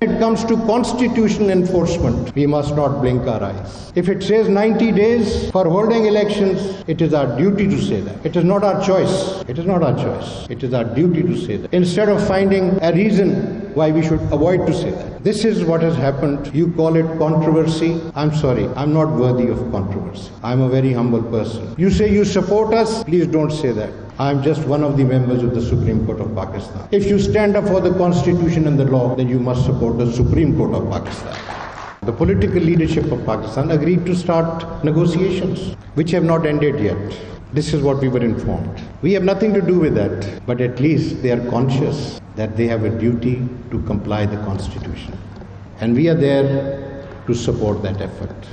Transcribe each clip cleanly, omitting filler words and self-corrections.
When it comes to constitutional enforcement, we must not blink our eyes. If it says 90 days for holding elections, it is our duty to say that. It is not our choice. It is not our choice. It is our duty to say that. Instead of finding a reason why we should avoid to say that. This is what has happened. You call it controversy. I'm sorry. I'm not worthy of controversy. I'm a very humble person. You say you support us. Please don't say that. I am just one of the members of the Supreme Court of Pakistan. If you stand up for the Constitution and the law, then you must support the Supreme Court of Pakistan. The political leadership of Pakistan agreed to start negotiations, which have not ended yet. This is what we were informed. We have nothing to do with that, but at least they are conscious that they have a duty to comply the Constitution. And we are there to support that effort.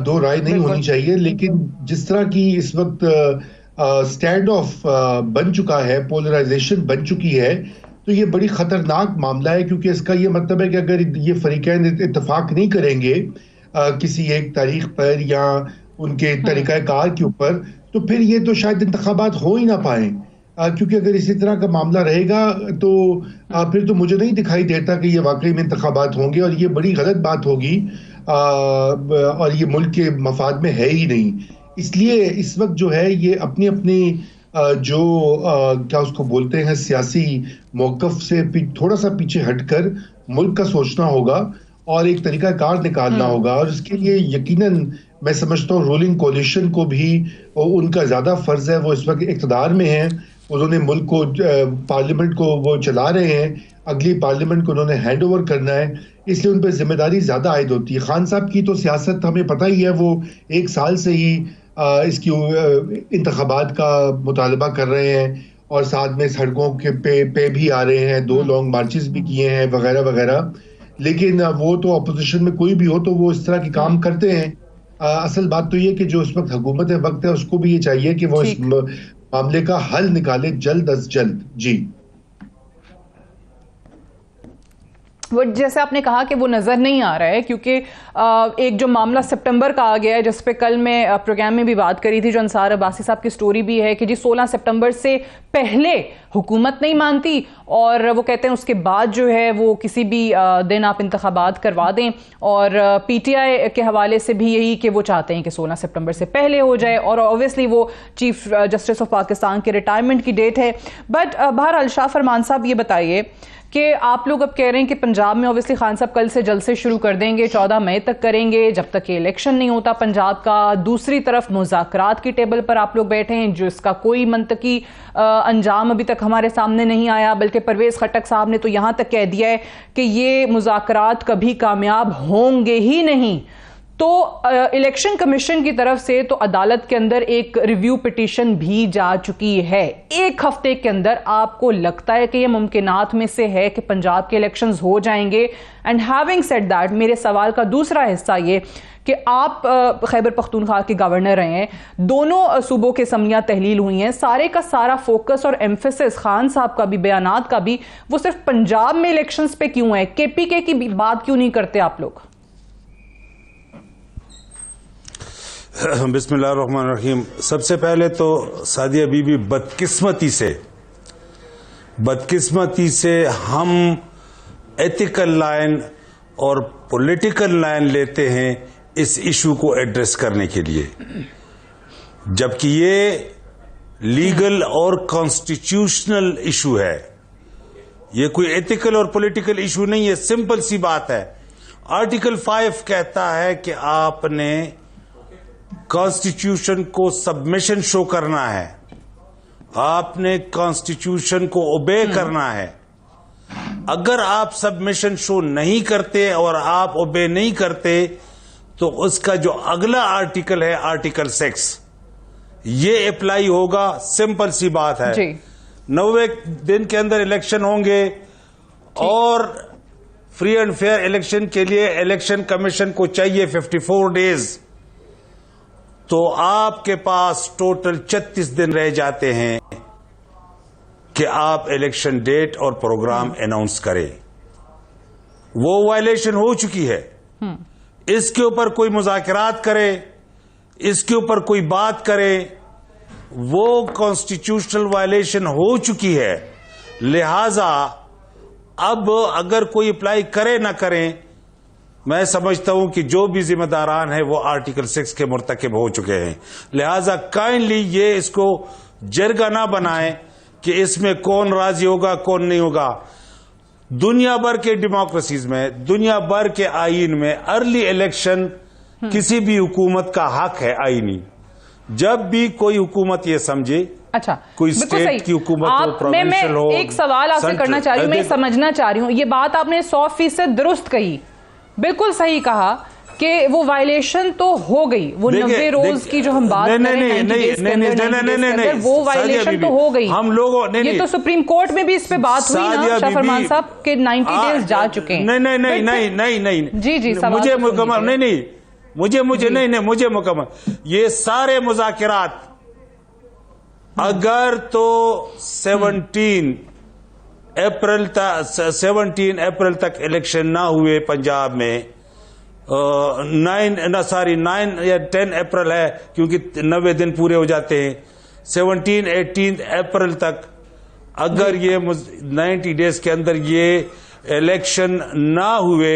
دو رائے نہیں ہونی چاہیے، لیکن جس طرح کی اس وقت stand of بن چکا ہے، پولرائزیشن بن چکی ہے، تو یہ بڑی خطرناک معاملہ ہے، کیونکہ اس کا یہ مطلب ہے کہ اگر یہ فریقین اتفاق نہیں کریں گے کسی ایک تاریخ پر یا ان کے طریقہ کار کے اوپر، تو پھر یہ تو شاید انتخابات ہو ہی نہ پائیں، کیونکہ اگر اسی طرح کا معاملہ رہے گا تو پھر تو مجھے نہیں دکھائی دیتا کہ یہ واقعی میں انتخابات ہوں گے، اور یہ بڑی غلط بات ہوگی، اور یہ ملک کے مفاد میں ہے ہی نہیں۔ اس لیے اس وقت جو ہے یہ اپنی اپنی جو کیا اس کو بولتے ہیں سیاسی موقف سے تھوڑا سا پیچھے ہٹ کر ملک کا سوچنا ہوگا اور ایک طریقہ کار نکالنا ہوگا، اور اس کے لیے یقیناً میں سمجھتا ہوں رولنگ کولیشن کو بھی ان کا زیادہ فرض ہے۔ وہ اس وقت اقتدار میں ہیں، انہوں نے ملک کو، پارلیمنٹ کو وہ چلا رہے ہیں، اگلی پارلیمنٹ کو انہوں نے ہینڈ اوور کرنا ہے، اس لیے ان پہ ذمہ داری زیادہ عائد ہوتی ہے۔ خان صاحب کی تو سیاست ہمیں پتہ ہی ہے، وہ 1 سال سے ہی اس کی انتخابات کا مطالبہ کر رہے ہیں، اور ساتھ میں سڑکوں کے پہ بھی آ رہے ہیں، 2 لانگ مارچز بھی کیے ہیں وغیرہ وغیرہ، لیکن وہ تو اپوزیشن میں کوئی بھی ہو تو وہ اس طرح کے کام کرتے ہیں۔ اصل بات تو یہ کہ جو اس وقت حکومت وقت ہے اس کو بھی یہ چاہیے کہ وہ اس معاملے کا حل نکالے جلد از جلد۔ جی وہ جیسے آپ نے کہا کہ وہ نظر نہیں آ رہا ہے، کیونکہ ایک جو معاملہ سپٹمبر کا آ گیا ہے، جس پہ کل میں پروگرام میں بھی بات کری تھی، جو انصار عباسی صاحب کی سٹوری بھی ہے کہ جی 16 سپٹمبر سے پہلے حکومت نہیں مانتی، اور وہ کہتے ہیں اس کے بعد جو ہے وہ کسی بھی دن آپ انتخابات کروا دیں، اور پی ٹی آئی کے حوالے سے بھی یہی کہ وہ چاہتے ہیں کہ 16 سپٹمبر سے پہلے ہو جائے، اور اوبویسلی وہ چیف جسٹس آف پاکستان کے ریٹائرمنٹ کی ڈیٹ ہے۔ بٹ بہرحال شاہ فرمان صاحب یہ بتائیے کہ آپ لوگ اب کہہ رہے ہیں کہ پنجاب میں اوبویسلی خان صاحب کل سے جلسے شروع کر دیں گے، 14 مئی تک کریں گے جب تک کہ الیکشن نہیں ہوتا پنجاب کا۔ دوسری طرف مذاکرات کی ٹیبل پر آپ لوگ بیٹھے ہیں، جس کا کوئی منطقی انجام ابھی تک ہمارے سامنے نہیں آیا، بلکہ پرویز خٹک صاحب نے تو یہاں تک کہہ دیا ہے کہ یہ مذاکرات کبھی کامیاب ہوں گے ہی نہیں۔ تو الیکشن کمیشن کی طرف سے تو عدالت کے اندر ایک ریویو پٹیشن بھی جا چکی ہے، 1 ہفتے کے اندر آپ کو لگتا ہے کہ یہ ممکنات میں سے ہے کہ پنجاب کے الیکشنز ہو جائیں گے؟ اینڈ ہیونگ سیڈ دیٹ، میرے سوال کا دوسرا حصہ یہ کہ آپ خیبر پختونخوا کے گورنر رہے ہیں، دونوں صوبوں کے اسمبلیاں تحلیل ہوئی ہیں، سارے کا سارا فوکس اور ایمفیسس خان صاحب کا بھی، بیانات کا بھی، وہ صرف پنجاب میں الیکشنز پہ کیوں ہے؟ کے پی کے کی بات کیوں نہیں کرتے آپ لوگ؟ بسم اللہ الرحمن الرحیم۔ سب سے پہلے تو سعدیہ بی بی بدقسمتی سے ہم ایتھیکل لائن اور پولیٹیکل لائن لیتے ہیں اس ایشو کو ایڈریس کرنے کے لیے، جبکہ یہ لیگل اور کانسٹیٹیوشنل ایشو ہے، یہ کوئی ایتھیکل اور پولیٹیکل ایشو نہیں ہے۔ سمپل سی بات ہے، آرٹیکل 5 کہتا ہے کہ آپ نے کانسٹیٹیوشن کو سبمیشن شو کرنا ہے، آپ نے کانسٹیٹیوشن کو اوبے کرنا ہے۔ اگر آپ سبمیشن شو نہیں کرتے اور آپ اوبے نہیں کرتے تو اس کا جو اگلا آرٹیکل ہے آرٹیکل 6 یہ اپلائی ہوگا۔ سمپل سی بات ہے، 90 دن کے اندر الیکشن ہوں گے، اور فری اینڈ فیئر الیکشن کے لیے الیکشن کمیشن کو چاہیے 54 ڈیز، تو آپ کے پاس ٹوٹل 36 دن رہ جاتے ہیں کہ آپ الیکشن ڈیٹ اور پروگرام اناؤنس کریں۔ وہ وائلیشن ہو چکی ہے، اس کے اوپر کوئی مذاکرات کرے، اس کے اوپر کوئی بات کرے، وہ کانسٹیٹیوشنل وائلیشن ہو چکی ہے۔ لہذا اب اگر کوئی اپلائی کرے نہ کریں، میں سمجھتا ہوں کہ جو بھی ذمہ داران ہیں وہ آرٹیکل 6 کے مرتکب ہو چکے ہیں۔ لہذا کائنڈلی یہ اس کو جرگہ نہ بنائیں کہ اس میں کون راضی ہوگا کون نہیں ہوگا۔ دنیا بھر کے ڈیموکریسیز میں، دنیا بھر کے آئین میں ارلی الیکشن کسی بھی حکومت کا حق ہے آئینی۔ جب بھی کوئی حکومت یہ سمجھے، اچھا کوئی اسٹیٹ کی حکومت ہو، پروونشل ہو، ایک سوال آپ سے کرنا چاہ رہی ہوں، میں سمجھنا چاہ رہی ہوں، یہ بات آپ نے 100% درست کہی، بالکل صحیح کہا کہ وہ وائلیشن تو ہو گئی، وہ 90 روز کی جو ہم بات کر رہے ہیں وہ وائلیشن تو ہو گئی۔ ہم لوگوں یہ تو سپریم کورٹ میں بھی اس پہ بات ہوئی نا شاہ فرمان صاحب کہ 90 ڈیز جا چکے ہیں۔ نہیں جی سوال مجھے نہیں، مجھے نہیں مجھے مکمل یہ سارے مذاکرات اگر تو 17 اپریل تک الیکشن نہ ہوئے پنجاب میں 9 یا 10 اپریل ہے کیونکہ 90 دن پورے ہو جاتے ہیں 17-18 اپریل تک اگر یہ 90 ڈیز کے اندر یہ الیکشن نہ ہوئے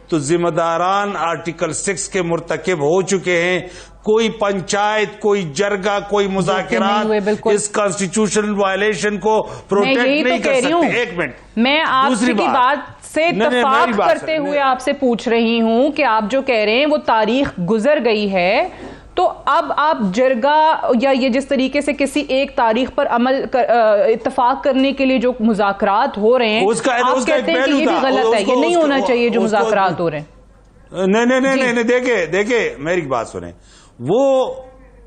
تو ذمہ داران آرٹیکل 6 کے مرتکب ہو چکے ہیں. کوئی پنچایت کوئی جرگہ کوئی مذاکرات اس کانسٹیٹیوشن وائلیشن کو پروٹیکٹ نہیں کر سکتے. ایک منٹ میں آپ کی بات سے اتفاق کرتے ہوئے آپ سے پوچھ رہی ہوں کہ آپ جو کہہ رہے ہیں وہ تاریخ گزر گئی ہے تو اب آپ جرگہ یا یہ جس طریقے سے کسی ایک تاریخ پر عمل اتفاق کرنے کے لیے جو مذاکرات ہو رہے ہیں آپ کہتے ہیں کہ یہ بھی غلط ہے یہ نہیں ہونا چاہیے جو مذاکرات ہو رہے ہیں. نہیں دیکھیں میری بات سنیں وہ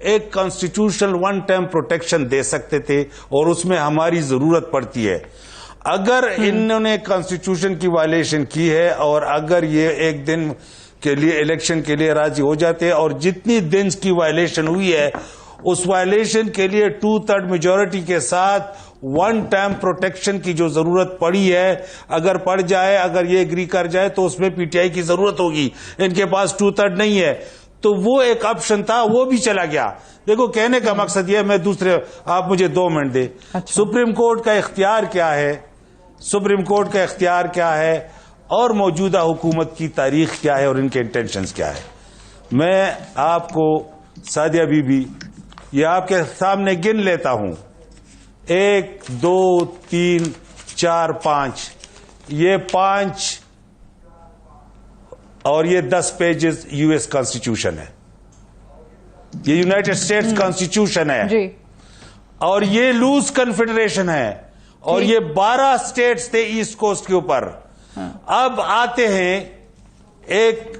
ایک کانسٹیٹیوشنل ون ٹائم پروٹیکشن دے سکتے تھے اور اس میں ہماری ضرورت پڑتی ہے. اگر انہوں نے کانسٹیٹیوشن کی وائلیشن کی ہے اور اگر یہ ایک دن کے لیے الیکشن کے لیے راضی ہو جاتے ہیں اور جتنی دن کی وائلیشن ہوئی ہے اس وائلیشن کے لیے 2/3 میجورٹی کے ساتھ ون ٹائم پروٹیکشن کی جو ضرورت پڑی ہے اگر پڑ جائے اگر یہ ایگری کر جائے تو اس میں پی ٹی آئی کی ضرورت ہوگی. ان کے پاس 2/3 نہیں ہے تو وہ ایک آپشن تھا وہ بھی چلا گیا. دیکھو کہنے کا مقصد یہ میں آپ مجھے 2 منٹ دیں. سپریم کورٹ کا اختیار کیا ہے اور موجودہ حکومت کی تاریخ کیا ہے اور ان کے انٹینشنز کیا ہے. میں آپ کو سعدیہ بی بی یہ آپ کے سامنے گن لیتا ہوں 1 2 3 4 5 یہ 5 اور یہ 10 پیجز یو ایس کانسٹیٹیوشن ہے یہ یونائٹڈ اسٹیٹس کانسٹیٹیوشن ہے اور یہ لوز کنفیڈریشن ہے اور یہ 12 اسٹیٹس تھے ایسٹ کوسٹ کے اوپر. اب آتے ہیں ایک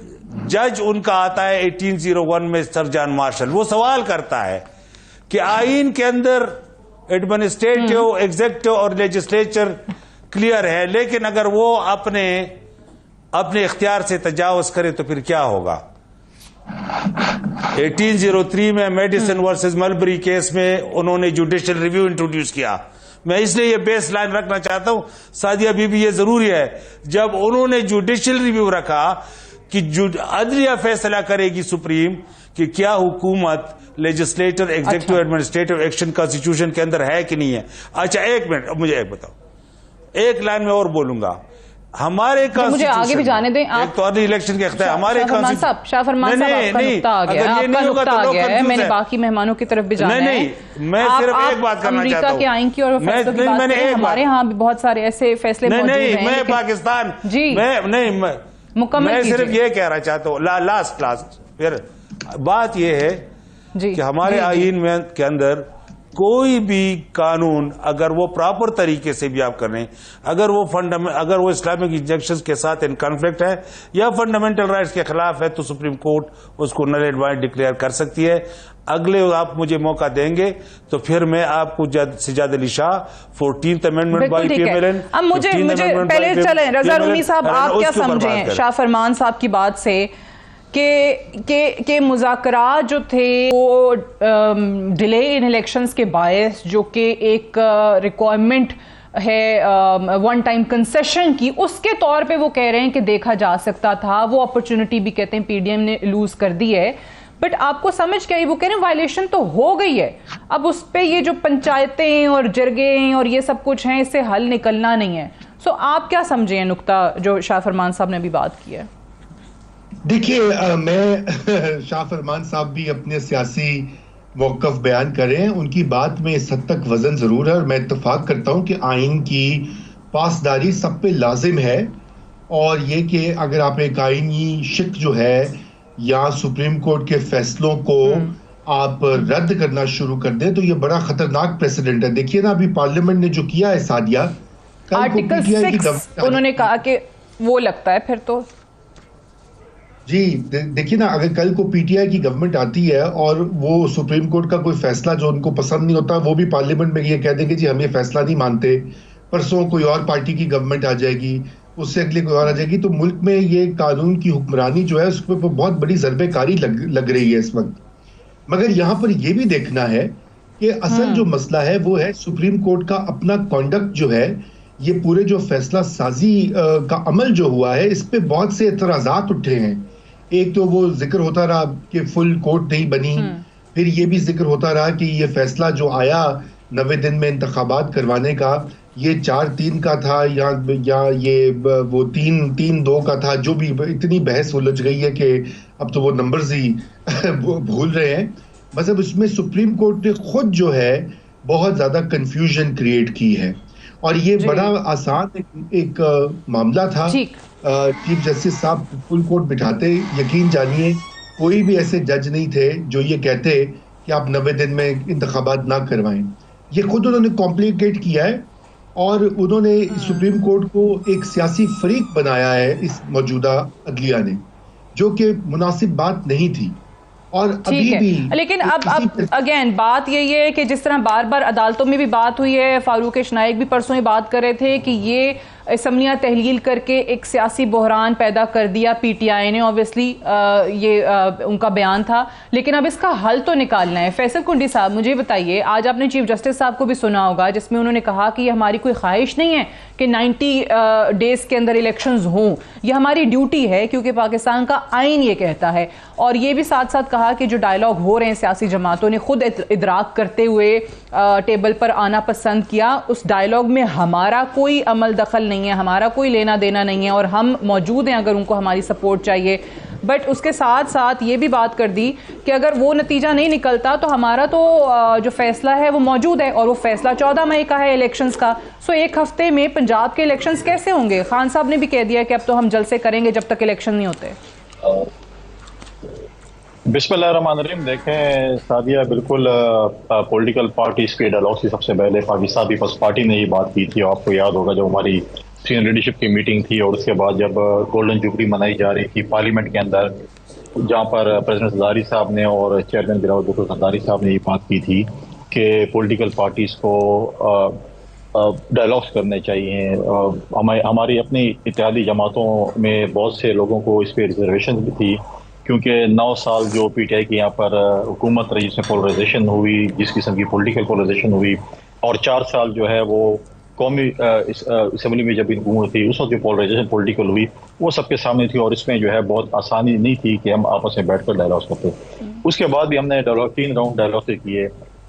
جج ان کا آتا ہے 1801 میں سر جان مارشل وہ سوال کرتا ہے کہ آئین کے اندر ایڈمنسٹریٹو ایگزیکٹو اور لیجسلیچر کلیئر ہے لیکن اگر وہ اپنے اختیار سے تجاوز کرے تو پھر کیا ہوگا. 1803 میں میڈیسن ورسز ملبری کیس میں انہوں نے جوڈیشل ریویو انٹروڈیوس کیا. میں اس لیے یہ بیس لائن رکھنا چاہتا ہوں سعدیہ بی بی یہ ضروری ہے جب انہوں نے جوڈیشل ریویو رکھا کہ عدلیہ فیصلہ کرے گی سپریم کہ کیا حکومت legislator executive administrative action constitution کے اندر ہے کہ نہیں ہے. اچھا ایک منٹ مجھے ایک بتاؤ ایک لائن میں اور بولوں گا ہمارے مجھے آگے بھی جانے دیں ایک تو ارلی الیکشن کے اختیار ہمارے شاہ فرمان صاحب آپ کا نقطہ آ گیا ہے میں نے باقی مہمانوں کی طرف بھی جانا ہے. نہیں میں صرف ایک بات کرنا چاہتا ہوں امریکہ کے آئین کی اور فیصلوں کی بات کریں ہمارے ہاں بھی بہت سارے ایسے فیصلے موجود ہیں. نہیں میں پاکستان میں صرف یہ کہہ رہا چاہتا ہوں لاسٹ پھر بات یہ ہے کہ ہمارے آئین میں کے اندر کوئی بھی قانون اگر وہ پراپر طریقے سے بھی آپ کریں اگر وہ اسلامک انجیکشنز کے ساتھ ان کنفلکٹ ہے یا فنڈامنٹل رائٹس کے خلاف ہے تو سپریم کورٹ اس کو نل اینڈ وائڈ ڈکلیئر کر سکتی ہے. اگلے آپ مجھے موقع دیں گے تو پھر میں آپ کو Sajjad Ali Shah 14th amendment by P M L N. اب مجھے پہلے چلیں رضا رومی صاحب آپ کیا سمجھیں شاہ فرمان صاحب کی بات سے کہ مذاکرات جو تھے وہ ڈیلے ان الیکشنز کے باعث جو کہ ایک ریکوائرمنٹ ہے ون ٹائم کنسیشن کی اس کے طور پہ وہ کہہ رہے ہیں کہ دیکھا جا سکتا تھا وہ اپرچونٹی بھی کہتے ہیں پی ڈی ایم نے لوز کر دی ہے. بٹ آپ کو سمجھ کیا وہ کہہ رہے ہیں وائلیشن تو ہو گئی ہے اب اس پہ یہ جو پنچایتیں اور جرگے اور یہ سب کچھ ہیں اس سے حل نکلنا نہیں ہے. سو آپ کیا سمجھیں نقطہ جو شاہ فرمان صاحب نے ابھی بات کی ہے. دیکھیے میں شاہ فرمان صاحب بھی اپنے سیاسی موقف بیان کریں ان کی بات میں اس حد تک وزن ضرور ہے اور میں اتفاق کرتا ہوں کہ آئین کی پاسداری سب پہ لازم ہے اور یہ کہ اگر آپ ایک آئینی شک جو ہے یا سپریم کورٹ کے فیصلوں کو آپ رد کرنا شروع کر دیں تو یہ بڑا خطرناک پریسیڈنٹ ہے. دیکھیے نا ابھی پارلیمنٹ نے جو کیا ہے سعدیہ آرٹیکل 6 انہوں نے کہا کہ وہ لگتا ہے پھر تو جی دیکھیے نا اگر کل کو پی ٹی آئی کی گورنمنٹ آتی ہے اور وہ سپریم کورٹ کا کوئی فیصلہ جو ان کو پسند نہیں ہوتا وہ بھی پارلیمنٹ میں یہ کہہ دیں گے جی ہم یہ فیصلہ نہیں مانتے. پرسوں کوئی اور پارٹی کی گورنمنٹ آ جائے گی اس سے اگلی کوئی اور آ جائے گی. تو ملک میں یہ قانون کی حکمرانی جو ہے اس پہ بہت بڑی ضربے کاری لگ رہی ہے اس وقت. مگر یہاں پر یہ بھی دیکھنا ہے کہ اصل جو مسئلہ ہے وہ ہے سپریم کورٹ کا اپنا کانڈکٹ جو ہے. یہ پورے جو فیصلہ سازی کا عمل جو ہوا ہے اس پہ بہت سے اعتراضات اٹھے ہیں. ایک تو وہ ذکر ہوتا رہا کہ فل کورٹ نہیں بنی, پھر یہ بھی ذکر ہوتا رہا کہ یہ فیصلہ جو آیا 90 دن میں انتخابات کروانے کا یہ 4-3 کا تھا یا یہ وہ 3-2 کا تھا. جو بھی اتنی بحث الجھ گئی ہے کہ اب تو وہ نمبرز ہی بھول رہے ہیں. مطلب اس میں سپریم کورٹ نے خود جو ہے بہت زیادہ کنفیوژن کریٹ کی ہے, اور یہ بڑا آسان ایک معاملہ تھا. چیف جسٹس صاحب فل کورٹ بٹھاتے, یقین جانیے کوئی بھی ایسے جج نہیں تھے جو یہ کہتے کہ آپ 90 دن میں انتخابات نہ کروائیں. یہ خود انہوں نے کمپلیکیٹ کیا ہے, اور انہوں نے سپریم کورٹ کو ایک سیاسی فریق بنایا ہے اس موجودہ عدلیہ نے, جو کہ مناسب بات نہیں تھی. اور ابھی بھی لیکن اب اگین بات یہی ہے کہ جس طرح بار بار عدالتوں میں بھی بات ہوئی ہے, فاروق اشنائک بھی پرسوں ہی بات کر رہے تھے کہ یہ اسمبلیاں تحلیل کر کے ایک سیاسی بحران پیدا کر دیا پی ٹی آئی نے. اوبویسلی یہ ان کا بیان تھا, لیکن اب اس کا حل تو نکالنا ہے. فیصل کنڈی صاحب مجھے بتائیے, آج آپ نے چیف جسٹس صاحب کو بھی سنا ہوگا جس میں انہوں نے کہا کہ یہ ہماری کوئی خواہش نہیں ہے کہ 90 ڈیز کے اندر الیکشنز ہوں, یہ ہماری ڈیوٹی ہے کیونکہ پاکستان کا آئین یہ کہتا ہے. اور یہ بھی ساتھ ساتھ کہا کہ جو ڈائلاگ ہو رہے ہیں سیاسی جماعتوں نے خود ادراک کرتے ہوئے ٹیبل پر آنا پسند کیا, اس ڈائلاگ میں ہمارا کوئی عمل دخل نہیں ہے, ہمارا کوئی لینا دینا نہیں ہے, اور ہم موجود ہیں اگر ان کو ہماری سپورٹ چاہیے. بٹ اس کے ساتھ ساتھ یہ بھی بات کر دی کہ اگر وہ نتیجہ نہیں نکلتا تو ہمارا تو جو فیصلہ ہے وہ موجود ہے, اور وہ فیصلہ 14 مئی کا ہے الیکشنز کا. سو ایک ہفتے میں پنجاب کے الیکشنز کیسے ہوں گے؟ خان صاحب نے بھی کہہ دیا کہ اب تو ہم جلسے کریں گے جب تک الیکشن نہیں ہوتے. بسم اللہ الرحمن الرحیم. دیکھیں سعدیہ, بالکل پولیٹیکل پارٹیز کے ڈائلاگ سے سب سے پہلے پاکستان پیپلز پارٹی نے یہ بات کی تھی. آپ کو یاد ہوگا جب ہماری سینئر لیڈرشپ کی میٹنگ تھی, اور اس کے بعد جب گولڈن جوبلی منائی جا رہی تھی پارلیمنٹ کے اندر, جہاں پر پریزیڈنٹ زرداری صاحب نے اور چیئرمین بلاول بھٹو زرداری صاحب نے یہ بات کی تھی کہ پولیٹیکل پارٹیز کو ڈائلاگس کرنے چاہیے. ہماری اپنی اتحادی جماعتوں میں بہت سے لوگوں کو اس پہ ریزرویشن بھی تھی, کیونکہ 9 سال جو پی ٹی آئی کی یہاں پر حکومت رہی جس میں پولرائزیشن ہوئی, جس قسم کی پولیٹیکل پولرائزیشن ہوئی, اور 4 سال جو ہے وہ قومی اسمبلی میں جب حکومت تھی اس وقت جو پولرائزیشن پولیٹیکل ہوئی وہ سب کے سامنے تھی, اور اس میں جو ہے بہت آسانی نہیں تھی کہ ہم آپس میں بیٹھ کر ڈائلاگس کرتے. اس کے بعد بھی ہم نے 3 راؤنڈ ڈائلاگ سے کیے.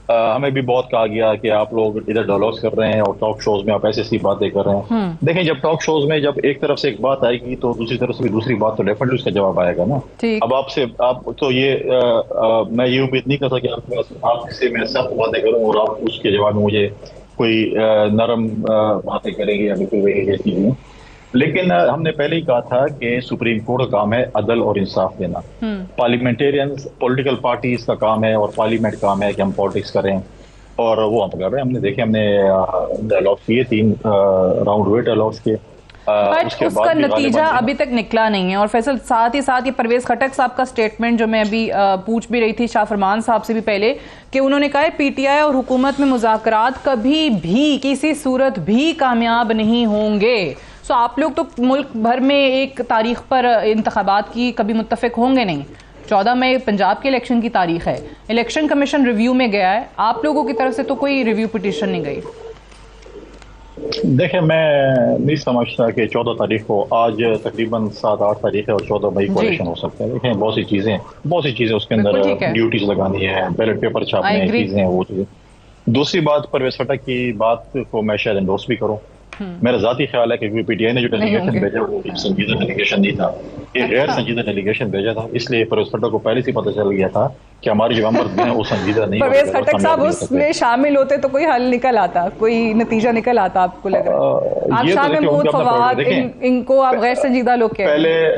ہمیں بھی بہت کہا گیا کہ آپ لوگ ادھر ڈائلاگس کر رہے ہیں اور ٹاک شوز میں آپ ایسی باتیں کر رہے ہیں. دیکھیں, جب ٹاک شوز میں جب ایک طرف سے ایک بات آئے گی تو دوسری طرف سے بھی دوسری بات, تو ڈیفینیٹلی اس کا جواب آئے گا نا. اب آپ تو یہ میں یہ امید نہیں کرتا کہ آپ سے میں سخت باتیں کروں اور آپ اس کے جواب میں مجھے کوئی نرم باتیں کریں گے یا بالکل چیزیں. لیکن ہم نے پہلے ہی کہا تھا کہ سپریم کورٹ کا کام ہے عدل اور انصاف دینا. پارلیمنٹیرینز پولیٹیکل پارٹیز کا کام ہے اور پارلیمنٹ کا کام ہے کہ ہم پالیٹکس کریں, اور وہ ہم کر رہے ہیں. ہم نے دیکھے, ہم نے ڈائلاگ کیے, 3 راؤنڈ ہوئے ڈائلاگس کے, بٹ اس کا نتیجہ ابھی تک نکلا نہیں ہے. اور فیصل ساتھ ہی ساتھ یہ پرویز خٹک صاحب کا سٹیٹمنٹ جو میں ابھی پوچھ بھی رہی تھی شاہ فرمان صاحب سے بھی پہلے, کہ انہوں نے کہا ہے پی ٹی آئی اور حکومت میں مذاکرات کبھی بھی کسی صورت بھی کامیاب نہیں ہوں گے. سو آپ لوگ تو ملک بھر میں ایک تاریخ پر انتخابات کی کبھی متفق ہوں گے نہیں. 14 مئی پنجاب کے الیکشن کی تاریخ ہے, الیکشن کمیشن ریویو میں گیا ہے, آپ لوگوں کی طرف سے تو کوئی ریویو پٹیشن نہیں گئی. دیکھیں, میں نہیں سمجھتا کہ 14 تاریخ کو, آج تقریباً 7-8 تاریخ ہے اور 14 مئی کو الیکشن ہو سکتا ہے. دیکھیں, بہت سی چیزیں اس کے اندر ڈیوٹیز لگانی ہے, بیلٹ پیپر چھاپنے ہیں, چیزیں وہ چیزیں. دوسری بات, پرویز خٹک کی بات کو میں شاید انڈورس بھی کروں. میرا ذاتی خیال ہے کہ پی ٹی آئی نے جو ڈیلیگیشن بھیجا وہ سنجیدہ ڈیلیگیشن نہیں تھا, ایک غیر سنجیدہ ڈیلیگیشن بھیجا تھا. اس لیے پرویز خٹک کو پہلے سے پتہ چل گیا تھا کہ ہماری جو عمر ہے وہ سنجیدہ نہیں. پرویز خٹک صاحب اس میں شامل ہوتے تو کوئی حل نکل آتا, کوئی نتیجہ نکل آتا. آپ کو لگ رہا ہے آپ شاہ محمود فواد ان کو آپ غیر سنجیدہ لوگ کہتے ہیں.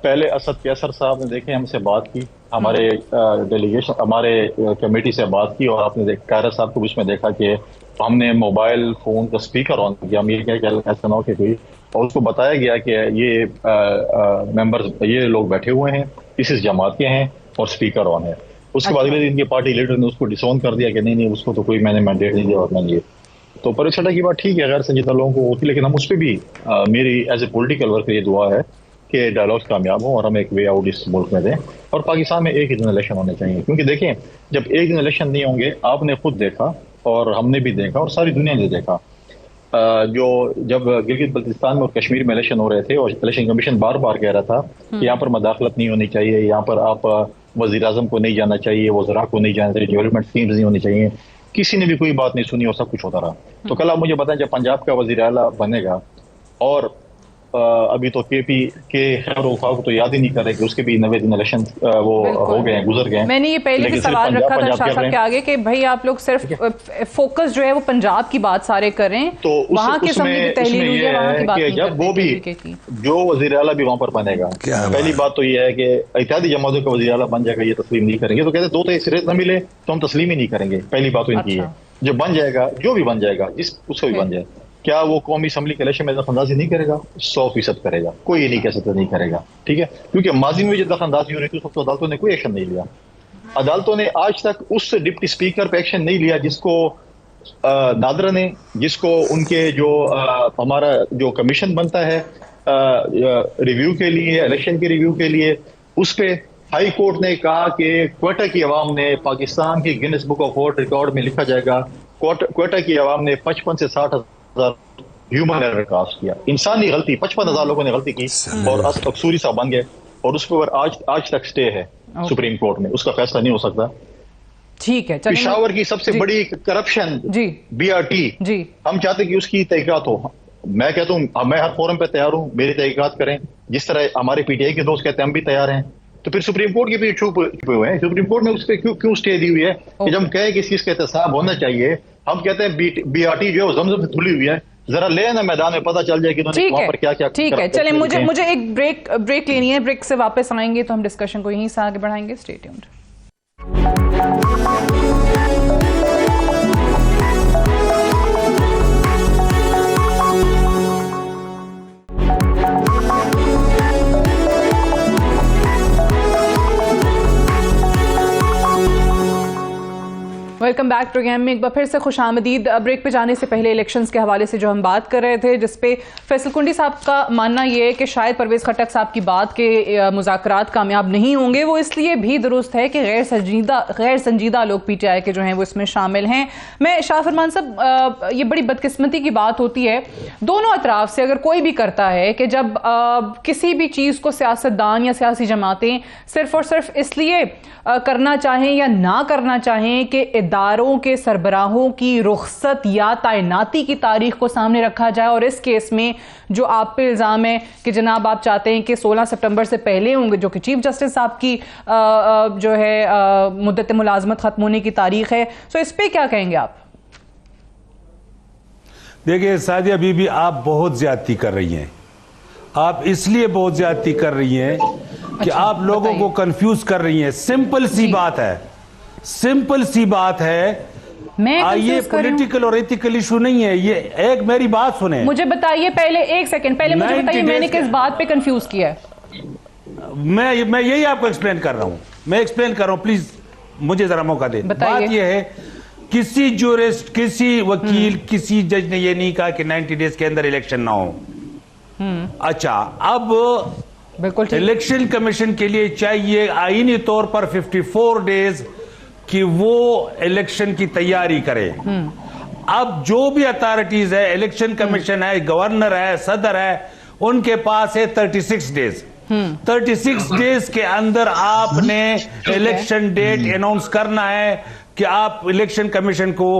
پہلے اسد کیسر صاحب نے دیکھیں ہم سے بات کی, ہمارے ڈیلیگیشن ہمارے کمیٹی سے بات کی, اور آپ نے قائرہ صاحب کو اس میں دیکھا کہ ہم نے موبائل فون کا اسپیکر آن کیا. ہم یہ کیا کہ ایسا نہ ہو کہ کوئی, اور اس کو بتایا گیا کہ یہ ممبرز یہ لوگ بیٹھے ہوئے ہیں, اس جماعت کے ہیں اور اسپیکر آن ہے. اس کے بعد ان کے پارٹی لیڈر نے اس کو ڈسون کر دیا کہ نہیں اس کو تو کوئی میں نے مینڈیٹ نہیں دیا, اور میں یہ تو پرویز خٹک کی بات ٹھیک ہے، غیر سنجیدہ لوگوں کو ہوتی، لیکن ہم اس پہ بھی میری ایز اے پولیٹیکل ورکر یہ دعا ہے کہ ڈائلاگس کامیاب ہوں اور ہم ایک وے آؤٹ اس ملک میں دیں، اور پاکستان میں ایک ہی دن الیکشن ہونے چاہیے. کیونکہ دیکھیں جب ایک دن الیکشن نہیں ہوں گے، آپ نے خود دیکھا اور ہم نے بھی دیکھا اور ساری دنیا نے دیکھا، جو جب گلگت بلتستان میں اور کشمیر میں الیکشن ہو رہے تھے اور الیکشن کمیشن بار بار کہہ رہا تھا کہ یہاں پر مداخلت نہیں ہونی چاہیے، یہاں پر آپ وزیر اعظم کو نہیں جانا چاہیے، وزراء کو نہیں جانا چاہیے، ڈیولپمنٹ اسکیمز نہیں ہونی چاہیے، کسی نے بھی کوئی بات نہیں سنی اور سب کچھ ہوتا رہا. تو کل آپ مجھے بتائیں جب پنجاب کا وزیر اعلیٰ بنے گا اور ابھی تو کے پی کے خیر وفا کو تو یاد ہی نہیں کر رہے کہ اس کے بھی 90 دن الیکشن وہ ہو گئے، گزر گئے. میں نے یہ پہلے بھی سوال رکھا تھا شاہ صاحب کے آگے کہ بھائی آپ لوگ صرف فوکس جو ہے وہ پنجاب کی بات سارے کر رہے ہیں، تو وہاں کی اسمبلی کی تحلیل ہوئی ہے، وہاں کی بات نہیں جب وہ بھی جو وزیر اعلیٰ بھی وہاں پر بنے گا، پہلی بات تو یہ ہے کہ اتحادی جماعتوں کا وزیر اعلیٰ بن جائے گا، یہ تسلیم نہیں کریں گے. تو کہتے ہیں 2 تو اس ریت نہ ملے تو ہم تسلیم ہی نہیں کریں گے. پہلی بات تو ان کی ہے، جو بن جائے گا، جو بھی بن جائے گا، جس اس کو بھی بن جائے، کیا وہ قومی اسمبلی کے الیکشن میں دخل اندازی نہیں کرے گا؟ 100% کرے گا. کوئی یہ نہیں کہہ سکتا نہیں کرے گا، ٹھیک ہے. کیونکہ ماضی میں جو دخل اندازی ہو رہی تھی اس وقت عدالتوں نے کوئی ایکشن نہیں لیا. عدالتوں نے آج تک اس ڈپٹی اسپیکر پہ ایکشن نہیں لیا جس کو نادرا نے، جس کو ان کے جو ہمارا جو کمیشن بنتا ہے ریویو کے لیے، الیکشن کے ریویو کے لیے، اس پہ ہائی کورٹ نے کہا کہ کوئٹہ کی عوام نے پاکستان کی grains book of world record میں لکھا جائے گا، کوئٹہ کی عوام نے 55 سے 60,000 ہیومن ایرر کاسٹ کیا، انسانی غلطی، 55,000 لوگوں نے غلطی کی اور اکسوری صاحب بن گئے، اور اس پر آج تک سٹے ہے سپریم کورٹ میں، اس کا فیصلہ نہیں ہو سکتا. ٹھیک ہے. پشاور کی سب سے بڑی کرپشن بی آر ٹی، ہم چاہتے کہ اس کی تحقیقات ہو. میں کہتا ہوں میں ہر فورم پہ تیار ہوں، میری تحقیقات کریں، جس طرح ہمارے پی ٹی آئی کے دوست کہتے ہیں ہم بھی تیار ہیں. تو پھر سپریم کورٹ کے بھی چھپے ہوئے ہیں. سپریم کورٹ نے اس پہ کیوں سٹے دی ہوئی ہے کہ جب ہم کہیں کہ اس چیز کا احتساب ہونا چاہیے، ہم کہتے ہیں بی آر ٹی جو ہے وہ زمزم سے دھلی ہوئی ہے، ذرا لے نا میدان میں پتہ چل جائے کہ انہوں نے وہاں پر کیا کیا. ٹھیک ہے، چلیں مجھے ایک بریک لینی ہے، بریک سے واپس آئیں گے تو ہم ڈسکشن کو یہیں سے آگے بڑھائیں گے. Stay tuned. Welcome back programme میں ایک بار پھر سے خوش آمدید. بریک پہ جانے سے پہلے الیکشنز کے حوالے سے جو ہم بات کر رہے تھے، جس پہ فیصل کنڈی صاحب کا ماننا یہ ہے کہ شاید پرویز خٹک صاحب کی بات کے مذاکرات کامیاب نہیں ہوں گے، وہ اس لیے بھی درست ہے کہ غیر سنجیدہ لوگ پی ٹی آئی کے جو ہیں وہ اس میں شامل ہیں. میں شاہ فرمان صاحب، یہ بڑی بدقسمتی کی بات ہوتی ہے دونوں اطراف سے، اگر کوئی بھی کرتا ہے کہ جب کسی بھی چیز کو سیاستدان یا سیاسی جماعتیں صرف اور صرف اس لیے کرنا چاہیں یا نہ کرنا چاہیں کہ اداروں کے سربراہوں کی رخصت یا تعیناتی کی تاریخ کو سامنے رکھا جائے، اور اس کیس میں جو آپ پہ الزام ہے کہ جناب آپ چاہتے ہیں کہ 16 سپٹمبر سے پہلے ہوں گے، جو کہ چیف جسٹس صاحب کی جو ہے مدت ملازمت ختم ہونے کی تاریخ ہے، تو اس پہ کیا کہیں گے آپ؟ دیکھیں سعدیہ بی بی، آپ بہت زیادتی کر رہی ہیں. آپ اس لیے بہت زیادتی کر رہی ہیں کہ آپ لوگوں کو کنفیوز کر رہی ہیں. سمپل سی بات ہے. یہ پولیٹیکل اور ایتھیکل ایشو نہیں ہے. یہ ایک میری بات سنیں، مجھے بتائیے پہلے ایک سیکنڈ پہلے مجھے بتائیے میں نے کس بات پہ کنفیوز کیا ہے. میں یہی آپ کو ایکسپلین کر رہا ہوں. پلیز مجھے ذرا موقع دیں. بات یہ ہے کسی جورسٹ، کسی وکیل، کسی جج نے یہ نہیں کہا کہ 90 ڈیز کے اندر الیکشن نہ ہو. اچھا، اب الیکشن کمیشن کے لیے چاہیے آئینی طور پر 54 ڈیز کہ وہ الیکشن کی تیاری کرے. اب جو بھی اتھارٹیز ہے، الیکشن کمیشن ہے، گورنر ہے، صدر ہے، ان کے پاس ہے 36 ڈیز. 36 ڈیز کے اندر آپ نے الیکشن ڈیٹ اناؤنس کرنا ہے کہ آپ الیکشن کمیشن کو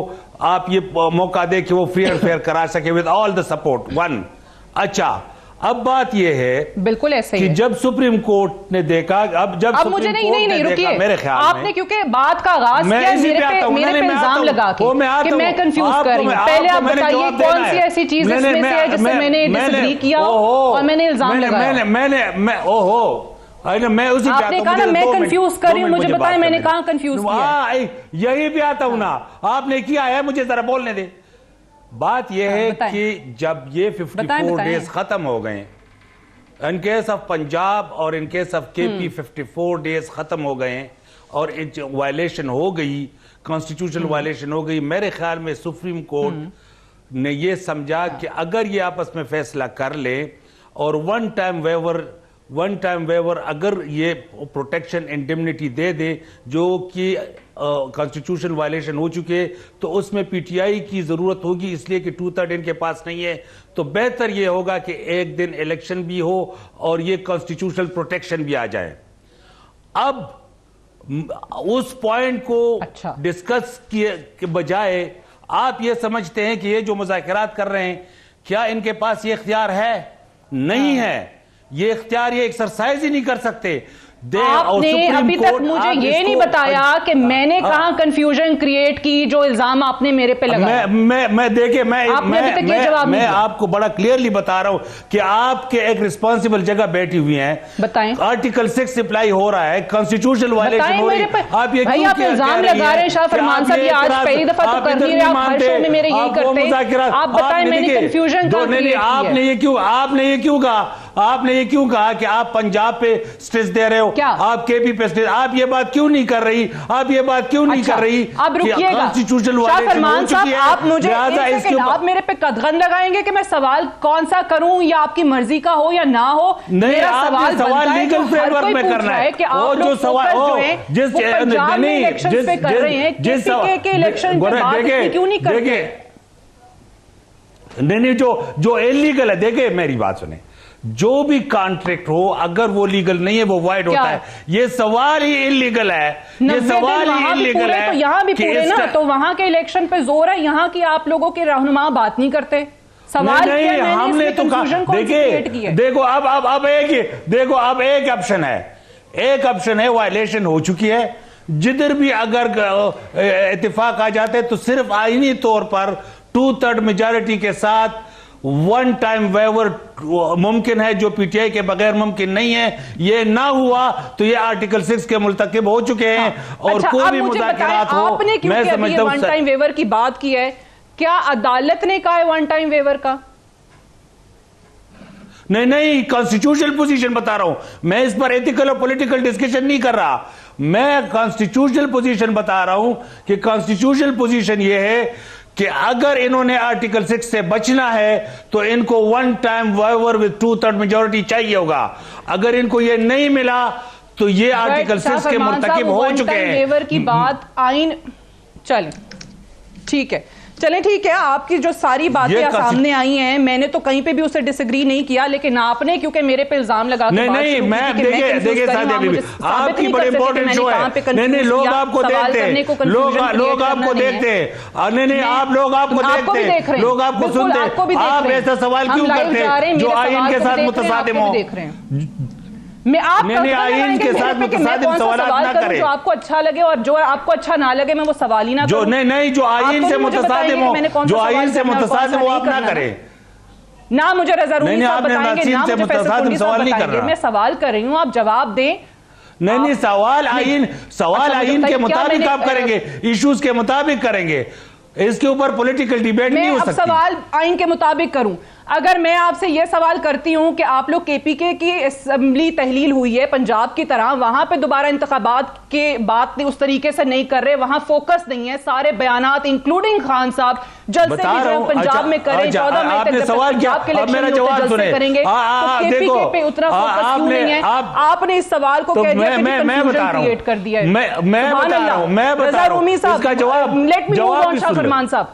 آپ یہ موقع دے کہ وہ فری اینڈ فیئر کرا سکے ود آل دا سپورٹ. اچھا، اب بات یہ ہے بالکل ایسے ہی کہ جب سپریم کورٹ نے دیکھا، اب مجھے نہیں رکیے، میرے خیال میں آپ نے کیونکہ بات کا آغاز کیا میرے پہ الزام لگا کے کہ میں کنفیوز کر رہی ہوں. پہلے آپ بتائیے کون سی ایسی چیز اس میں سے ہے جس سے میں نے ڈس ایگری کیا اور میں نے الزام لگایا. میں اسی آپ نے کہا نا میں کنفیوز کر رہی ہوں، مجھے بتائیں میں نے کہاں کنفیوز کیا. یہی بھی آتا ہوں نا، آپ نے کیا ہے، مجھے ذرا بولنے دے. بات یہ ہے کہ جب یہ 54 ڈیز ختم ہو گئے، ان کیس آف پنجاب اور ان کیس آف کے پی 54 ڈیز ختم ہو گئے اور وائلیشن ہو گئی، کانسٹیٹیوشنل وائلیشن ہو گئی، میرے خیال میں سپریم کورٹ نے یہ سمجھا کہ اگر یہ آپس میں فیصلہ کر لے اور ون ٹائم ویور اگر یہ پروٹیکشن انڈیمنیٹی دے دے جو کہ کانسٹیٹیوشن وائلیشن ہو چکے، تو اس میں پی ٹی آئی کی ضرورت ہوگی، اس لیے کہ 2/3 ان کے پاس نہیں ہے. تو بہتر یہ ہوگا کہ ایک دن الیکشن بھی ہو اور یہ کانسٹیٹیوشنل پروٹیکشن بھی آ جائے. اب اس پوائنٹ کو ڈسکس کے بجائے آپ یہ سمجھتے ہیں کہ یہ جو مذاکرات کر رہے ہیں کیا ان کے پاس یہ اختیار ہے؟ نہیں ہے. یہ اختیار یہ ایکسرسائز ہی نہیں کر سکتے. آپ نے ابھی تک مجھے یہ نہیں بتایا کہ میں نے کہاں کنفیوژن کریٹ کی جو الزام آپ نے میرے پہ لگایا. میں دیکھیں میں آپ کو بڑا کلیئرلی بتا رہا ہوں کہ آپ کے ایک ریسپانسبل جگہ بیٹھی ہوئی ہیں. بتائیں. آرٹیکل 6 اپلائی ہو رہا ہے، کانسٹیٹیوشن وائلیشن ہو رہی ہے. آپ یہ کیوں الزام لگا رہے ہیں؟ شاہ فرمان صاحب یہ آج پہلی دفعہ تو کر نہیں رہے، آپ ہر شو میں میرے یہی کرتے ہیں. آپ بتائیں میں نے کنفیوژن کہاں کریٹ کی ہے؟ آپ نے یہ کیوں کہا کہ آپ پنجاب پہ سٹیج دے رہے ہو، آپ کے پی پہ سٹیج، آپ یہ بات کیوں نہیں کر رہی؟ آپ یہ بات کیوں نہیں کر رہی؟ اب رکیے گا شاہ فرمان صاحب، آپ مجھے آپ میرے پہ قدغن لگائیں گے کہ میں سوال کون سا کروں، یا آپ کی مرضی کا ہو یا نہ ہو؟ میرا سوال لیگل فریم ورک میں کرنا ہے کہ آپ لوگ فوکس جو ہیں وہ پنجاب میں الیکشن پہ کر رہے ہیں، کے پی کے کے الیکشن پہ بات کیوں نہیں کرتے؟ نہیں جو انلیگل ہے، دیکھیں میری بات سنیں، جو بھی کانٹریکٹ ہو اگر وہ لیگل نہیں ہے وہ وائڈ ہوتا ہے. یہ سوال ہی انلیگل ہے، یہ سوال ہی انلیگل ہے. تو یہاں بھی پورے نا، تو وہاں کے الیکشن پہ زور ہے، یہاں کی آپ لوگوں کے رہنما بات نہیں کرتے. سوال نہیں، ہم نے تو دیکھو اب ایک آپشن ہے وائلیشن ہو چکی ہے. جدھر بھی اگر اتفاق آ جاتے تو صرف آئینی طور پر 2/3 میجارٹی کے ساتھ ون ٹائم ویور ممکن ہے، جو پی ٹی آئی کے بغیر ممکن نہیں ہے. یہ نہ ہوا تو یہ آرٹیکل 6 کے مرتکب ہو چکے ہیں. اور کوئی بھی مذاکرات ہو، آپ نے کیونکہ ابھی یہ ون ٹائم ویور کی بات کی ہے، کیا عدالت نے کہا ہے ون ٹائم ویور کا؟ نہیں، کانسٹیٹیوشنل پوزیشن بتا رہا ہوں میں، اس پر ایتھیکل اور پولیٹیکل ڈسکشن نہیں کر رہا. میں کانسٹیٹیوشنل پوزیشن بتا رہا ہوں کہ کانسٹیٹیوشنل پوزیشن یہ ہے کہ اگر انہوں نے آرٹیکل 6 سے بچنا ہے تو ان کو one time viewer with 2/3 majority چاہیے ہوگا. اگر ان کو یہ نہیں ملا تو یہ آرٹیکل 6 کے مرتکب ہو چکے ہیں. ویور کی بات آئین چلیں ٹھیک ہے، آپ کی جو ساری باتیں سامنے آئی ہیں، میں نے تو کہیں پہ بھی اسے ڈس ایگری نہیں کیا، لیکن آپ نے کیونکہ میرے پہ الزام لگا کے نہیں میں دیکھیں آپ کی بڑی امپورٹنٹ شو ہے. نہیں لوگ آپ کو دیکھتے ہیں، لوگ آپ کو دیکھتے ہیں، نہیں آپ لوگ آپ کو دیکھتے ہیں، لوگ آپ کو سنتے ہیں. آپ ایسا سوال کیوں کرتے ہیں جو آئین کے ساتھ متصادم ہو؟ میں آپ آئین کے ساتھ متصادم سوالات نہ کریں. جو آپ کو اچھا لگے اور جو آپ کو اچھا نہ لگے میں وہ سوال ہی نہ کروں. نہیں جو آئین سے متصادم ہو آپ نہ کریں. نہ مجھے رضا رومی صاحب بتائیں گے، نہ مجھے فیصل کنڈی صاحب بتائیں گے. میں سوال کر رہی ہوں، آپ جواب دیں. نہیں سوال آئین کے مطابق آپ کریں گے، ایشوز کے مطابق کریں گے، اس کے اوپر پولیٹیکل ڈیبیٹ نہیں ہو سکتی. میں اب سوال آئین کے مطابق کروں. اگر میں آپ سے یہ سوال کرتی ہوں کہ آپ لوگ کے پی کے کی اسمبلی تحلیل ہوئی ہے پنجاب کی طرح، وہاں پہ دوبارہ انتخابات کے بات اس طریقے سے نہیں کر رہے، وہاں فوکس نہیں ہے، سارے بیانات انکلوڈنگ خان صاحب جلسے بھی جو پنجاب میں کریں 14 مئی تک جب پنجاب کے الیکشن ہوتے جلسے کریں گے، تو کے پی کے پہ اتنا فوکس کیوں نہیں ہے؟ آپ نے اس سوال کو کہہ دیا کہ کنفیوژن کریٹ کر دیا ہے. سبحان اللہ. رضا رومی صاحب لیٹ می موو آن. شاہ فرمان صاحب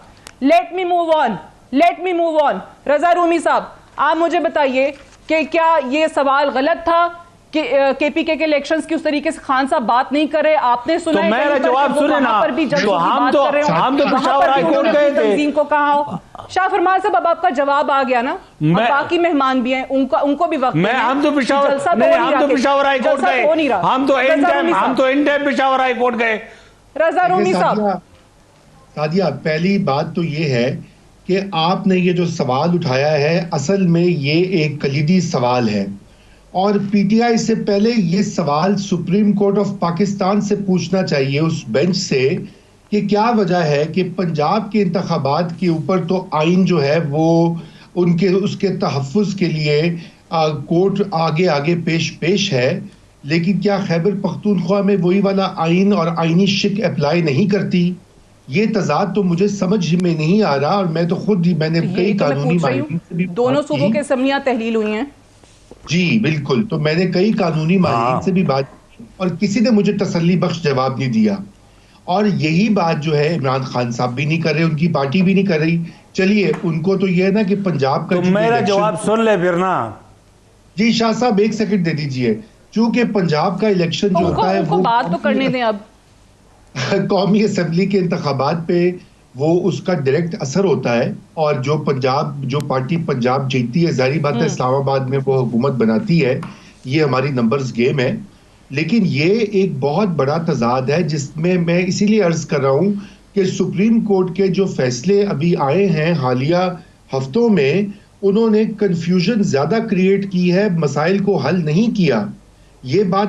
لیٹ می موو آن. رضا رومی صاحب آپ مجھے بتائیے کہ کیا یہ سوال غلط تھا کہ کے پی کے الیکشنز کی اس طریقے سے خان صاحب بات نہیں کر رہے؟ آپ نے سنا ہے تو میرا جواب سنیں نا، ہم تو پشاور ہائی کورٹ گئے تھے، تنظیم کو کہا ہو. شاہ فرمان صاحب اب آپ کا جواب آ گیا نا، باقی مہمان بھی ہیں ان کو بھی وقت. ہم تو پشاور ہائی کورٹ گئے، ہم تو in time Peshawar high court گئے. رضا رومی صاحب سعدیہ، پہلی بات تو یہ ہے کہ آپ نے یہ جو سوال اٹھایا ہے اصل میں یہ ایک کلیدی سوال ہے، اور پی ٹی آئی سے پہلے یہ سوال سپریم کورٹ آف پاکستان سے پوچھنا چاہیے، اس بینچ سے، کہ کیا وجہ ہے کہ پنجاب کے انتخابات کے اوپر تو آئین جو ہے وہ اس کے تحفظ کے لیے کورٹ آگے پیش ہے، لیکن کیا خیبر پختونخوا میں وہی والا آئین اور آئینی شک اپلائی نہیں کرتی؟ یہ تضاد تو مجھے سمجھ میں نہیں آ رہا، اور میں تو خود ہی میں نے کئی قانونی ماہرین سے بھی دونوں صوبوں کے اسمبلیاں تحلیل ہوئی ہیں. جی بالکل، تو میں نے کئی قانونی ماہرین سے بھی بات کی اور کسی نے مجھے تسلی بخش جواب نہیں دیا. اور یہی بات جو ہے عمران خان صاحب بھی نہیں کر رہے، ان کی پارٹی بھی نہیں کر رہی. چلیے ان کو تو یہ ہے نا کہ پنجاب کا میرا جواب سن لے پھر نا. جی شاہ صاحب ایک سیکنڈ دے دیجئے. چونکہ پنجاب کا الیکشن جو ہوتا ہے وہ بات تو کرنے دیں اب. قومی اسمبلی کے انتخابات پہ وہ اس کا ڈائریکٹ اثر ہوتا ہے، اور جو پارٹی پنجاب جیتتی ہے، ظاہری بات ہے اسلام آباد میں وہ حکومت بناتی ہے. یہ ہماری نمبرز گیم ہے. لیکن یہ ایک بہت بڑا تضاد ہے جس میں اسی لیے عرض کر رہا ہوں کہ سپریم کورٹ کے جو فیصلے ابھی آئے ہیں حالیہ ہفتوں میں، انہوں نے کنفیوژن زیادہ کریٹ کی ہے، مسائل کو حل نہیں کیا. یہ بات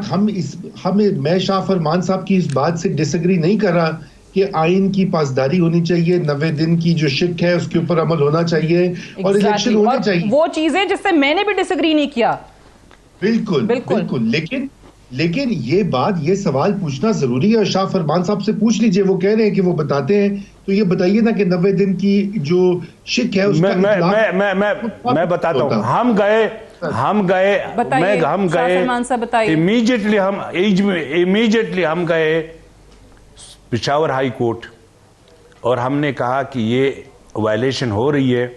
میں شاہ فرمان صاحب کی اس بات سے ڈس ایگری نہیں کر رہا کہ آئین کی پاسداری ہونی چاہیے، 90 دن کی جو شک ہے اس کے اوپر عمل ہونا چاہیے، اور الیکشن ہونے چاہیے. وہ چیزیں جس سے میں نے بھی ڈس ایگری نہیں کیا. بالکل. لیکن یہ سوال پوچھنا ضروری ہے، اور شاہ فرمان صاحب سے پوچھ لیجئے، وہ کہہ رہے ہیں کہ وہ بتاتے ہیں، تو یہ بتائیے نا کہ 90 دن کی جو شک ہے اس کا میں بتاتا ہوں. ہم گئے امیجیٹلی ہم گئے پشاور ہائی کورٹ، اور ہم نے کہا کہ یہ وائلیشن ہو رہی ہے.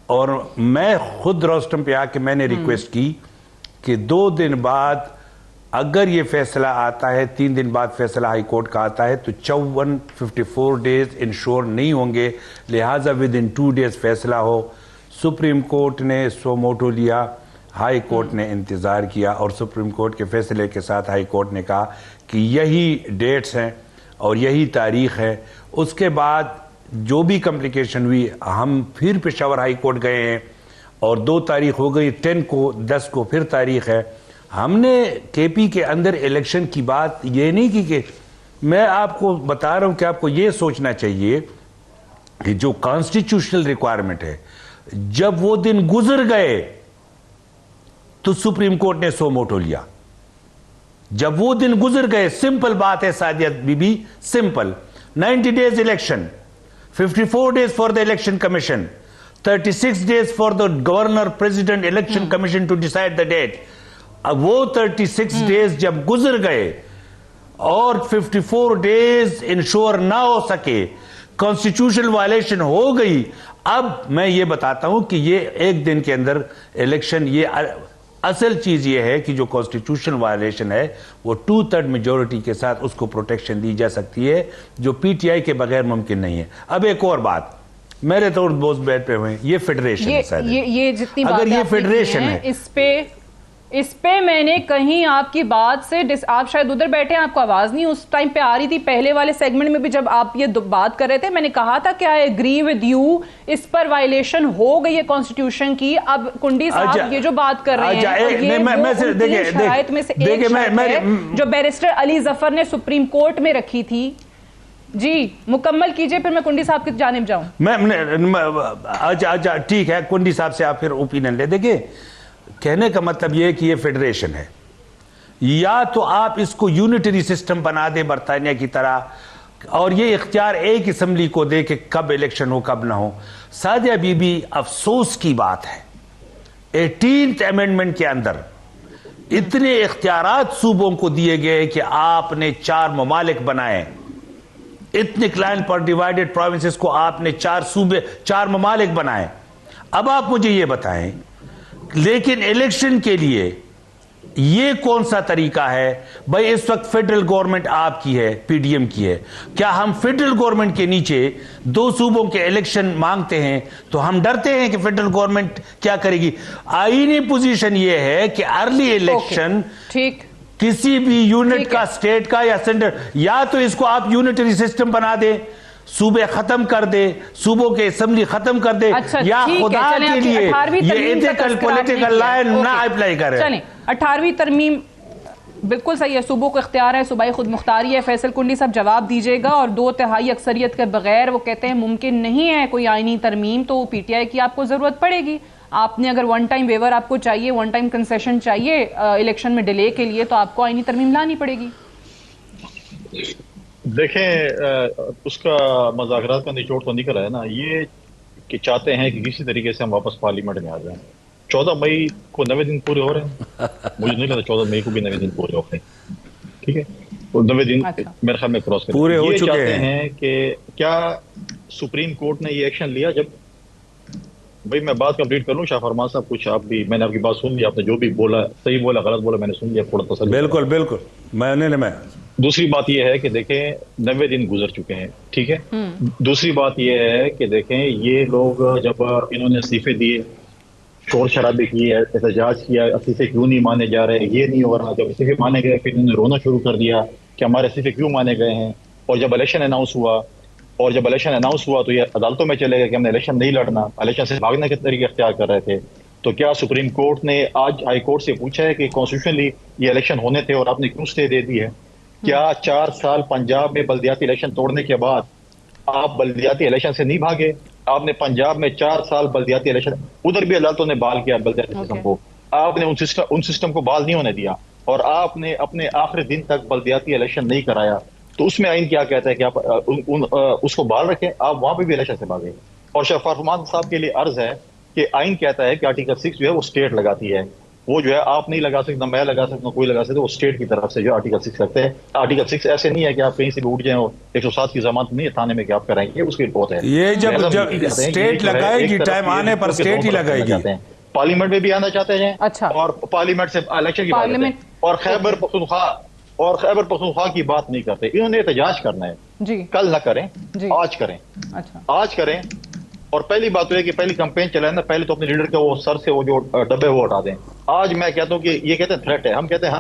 اور میں خود روسٹم پہ آ کے میں نے ریکویسٹ کی کہ 2 دن بعد اگر یہ فیصلہ آتا ہے، 3 دن بعد فیصلہ ہائی کورٹ کا آتا ہے، تو 54 ڈیز انشور نہیں ہوں گے، لہٰذا ودن 2 ڈیز فیصلہ ہو. سپریم کورٹ نے سو موٹو لیا، ہائی کورٹ نے انتظار کیا، اور سپریم کورٹ کے فیصلے کے ساتھ ہائی کورٹ نے کہا کہ یہی ڈیٹس ہیں اور یہی تاریخ ہے. اس کے بعد جو بھی کمپلیکیشن ہوئی، ہم پھر پشاور ہائی کورٹ گئے ہیں، اور 2 تاریخ ہو گئی، 10 کو 10 کو پھر تاریخ ہے. ہم نے کے پی کے اندر الیکشن کی بات یہ نہیں کی، کہ میں آپ کو بتا رہا ہوں کہ آپ کو یہ سوچنا چاہیے کہ جو کانسٹیٹیوشنل ریکوائرمنٹ ہے، جب وہ دن گزر گئے تو سپریم کورٹ نے سو موٹو لیا. جب وہ دن گزر گئے، سمپل بات ہے سعدیہ بی بی، سمپل. 90 days election, 54 days for the election commission, 36 days for the governor president election commission to decide the date. اب وہ 36 days جب گزر گئے اور 54 days انشور نہ ہو سکے، کانسٹیٹیوشنل وائلیشن ہو گئی. اب میں یہ بتاتا ہوں کہ یہ 1 دن کے اندر الیکشن، یہ اصل چیز یہ ہے کہ جو کانسٹیٹیوشن وائلیشن ہے وہ 2/3 میجورٹی کے ساتھ اس کو پروٹیکشن دی جا سکتی ہے، جو پی ٹی آئی کے بغیر ممکن نہیں ہے. اب ایک اور بات، میرے تو دوست بیٹھ پہ ہوئے، یہ فیڈریشن ہے. یہ جتنی اگر یہ فیڈریشن ہے، اس پہ میں نے کہیں آپ کی بات سے آپ شاید ادھر بیٹھے ہیں، آپ کو آواز نہیں اس ٹائم پہ آ رہی تھی. پہلے والے سیگمنٹ میں بھی جب آپ یہ بات کر رہے تھے، میں نے کہا تھا کہ آئی ایگری ود یو، اس پر وائلیشن ہو گئی ہے کانسٹیٹیوشن کی. اب کنڈی صاحب یہ جو بات کر رہے ہیں، شرائط میں سے ایک شرط ہے جو بیرسٹر علی ظفر نے سپریم کورٹ میں رکھی تھی. جی مکمل کیجئے، پھر میں کنڈی صاحب کی جانب جاؤں. ٹھیک ہے، کنڈی صاحب سے آپ پھر اوپینین لے. دیکھیں، کہنے کا مطلب یہ ہے کہ یہ فیڈریشن ہے، یا تو آپ اس کو یونٹری سسٹم بنا دے برطانیہ کی طرح، اور یہ اختیار ایک اسمبلی کو دے کہ کب الیکشن ہو کب نہ ہو. سعدیہ بی بی، افسوس کی بات ہے 18th امینڈمنٹ کے اندر اتنے اختیارات صوبوں کو دیے گئے کہ آپ نے 4 ممالک بنائے. اتنک لائن پر ڈیوائیڈڈ پروونسز کو آپ نے 4 ممالک بنائے. اب آپ مجھے یہ بتائیں، لیکن الیکشن کے لیے یہ کون سا طریقہ ہے؟ بھائی اس وقت فیڈرل گورنمنٹ آپ کی ہے، پی ڈی ایم کی ہے. کیا ہم فیڈرل گورنمنٹ کے نیچے 2 صوبوں کے الیکشن مانگتے ہیں تو ہم ڈرتے ہیں کہ فیڈرل گورنمنٹ کیا کرے گی؟ آئینی پوزیشن یہ ہے کہ ارلی الیکشن کسی بھی یونٹ کا، اسٹیٹ کا یا سینٹر، یا تو اس کو آپ یونٹری سسٹم بنا دیں، صوبے ختم کر دے، صوبوں کے اسمبلی ختم کر دے، یا خدا کے لیے یہ ایتھیکل پولیٹیکل لائن نہ اپلائی کرے. چلیں 18ویں ترمیم بالکل صحیح ہے، صوبوں کو اختیار ہے، صوبائی خود مختاری ہے. فیصل کنڈی صاحب جواب دیجئے گا. اور 2/3 اکثریت کے بغیر وہ کہتے ہیں ممکن نہیں ہے کوئی آئینی ترمیم، تو پی ٹی آئی کی آپ کو ضرورت پڑے گی. آپ نے اگر 1 ٹائم ویور آپ کو چاہیے، 1 ٹائم کنسیشن چاہیے الیکشن میں ڈیلے کے لیے، تو آپ کو آئینی ترمیم لانی پڑے گی. دیکھیں اس کا مذاکرات کا نچوڑ تو نکل ہے نا، یہ کہ چاہتے ہیں کہ کسی طریقے سے ہم واپس پارلیمنٹ میں آ جائیں. 14 مئی کو 90 دن پورے ہو رہے ہیں، مجھے نہیں لگتا 14 مئی کو بھی 90 دن پورے ہو رہے ہیں. ٹھیک ہے، 90 دن میرے خیال میں کراس کریں. پورے ہو یہ چکے چاہتے ہیں ہیں کہ کیا سپریم کورٹ نے یہ ایکشن لیا جب، بھائی میں بات کمپلیٹ کر لوں شاہ فرمان صاحب، کچھ آپ بھی، میں نے آپ کی بات سن لی، آپ نے جو بھی بولا صحیح بولا غلط بولا میں نے سن لیا، تھوڑا تسلی. بالکل بالکل میں دوسری بات یہ ہے کہ دیکھیں 90 دن گزر چکے ہیں، ٹھیک ہے. دوسری بات یہ ہے کہ دیکھیں یہ لوگ جب انہوں نے استعفے دیے، شور شرابے کیے، احتجاج کیا، استعفے کیوں نہیں مانے جا رہے، یہ نہیں ہو رہا. جب استعفے مانے گئے پھر انہوں نے رونا شروع کر دیا کہ ہمارے استعفے کیوں مانے گئے ہیں. اور جب الیکشن اناؤنس ہوا تو یہ عدالتوں میں چلے گئے کہ ہم نے الیکشن نہیں لڑنا، الیکشن سے بھاگنے کے طریقے اختیار کر رہے تھے. تو کیا سپریم کورٹ نے آج ہائی کورٹ سے پوچھا ہے کہ کانسٹیٹیوشنلی یہ الیکشن ہونے تھے اور آپ نے کیوں اسٹے دے دی ہے؟ کیا 4 سال پنجاب میں بلدیاتی الیکشن توڑنے کے بعد آپ بلدیاتی الیکشن سے نہیں بھاگے؟ آپ نے پنجاب میں 4 سال بلدیاتی الیکشن، ادھر بھی عدالتوں نے بحال کیا بلدیاتی سسٹم کو، آپ نے ان سسٹم کو بحال نہیں ہونے دیا اور آپ نے اپنے آخری دن تک بلدیاتی الیکشن نہیں کرایا. تو اس میں آئین کیا کہتا ہے کہ آپ اس کو بحال رکھیں، آپ وہاں پہ بھی الیکشن سے بھاگے. اور شاہ فرمان صاحب کے لیے عرض ہے کہ آئین کہتا ہے کہ آرٹیکل 6 جو ہے وہ اسٹیٹ لگاتی ہے، وہ جو ہے آپ نہیں لگا سکتے، میں لگا سکتا ہوں، کوئی لگا سکتے، وہ اسٹیٹ کی طرف سے جو آرٹیکل 6 رکھتے ہیں. آرٹیکل 6 ایسے نہیں ہے کہ آپ کہیں سے بھی اٹھ جائیں اور 107 کی ضمانت نہیں ہے تھانے میں کہ آپ کرائیں گے، اس کی رپورٹ ہے. یہ جب اسٹیٹ لگائے گی ٹائم آنے پر اسٹیٹ ہی لگائے گی. پارلیمنٹ میں بھی آنا چاہتے ہیں اور پارلیمنٹ سے الیکشن کی بات کرتے ہیں اور خیبر پختونخوا کی بات نہیں کرتے. انہوں نے احتجاج کرنا ہے، کل نہ کریں، آج کریں، آج کریں. اور پہلی بات تو ہے کہ پہلی کمپین چلائیں نا، پہلے تو اپنے لیڈر کے وہ سر سے وہ جو ڈبے وہ ہٹا دیں. آج میں کہتا ہوں کہ یہ کہتے ہیں تھریٹ ہے، ہم کہتے ہیں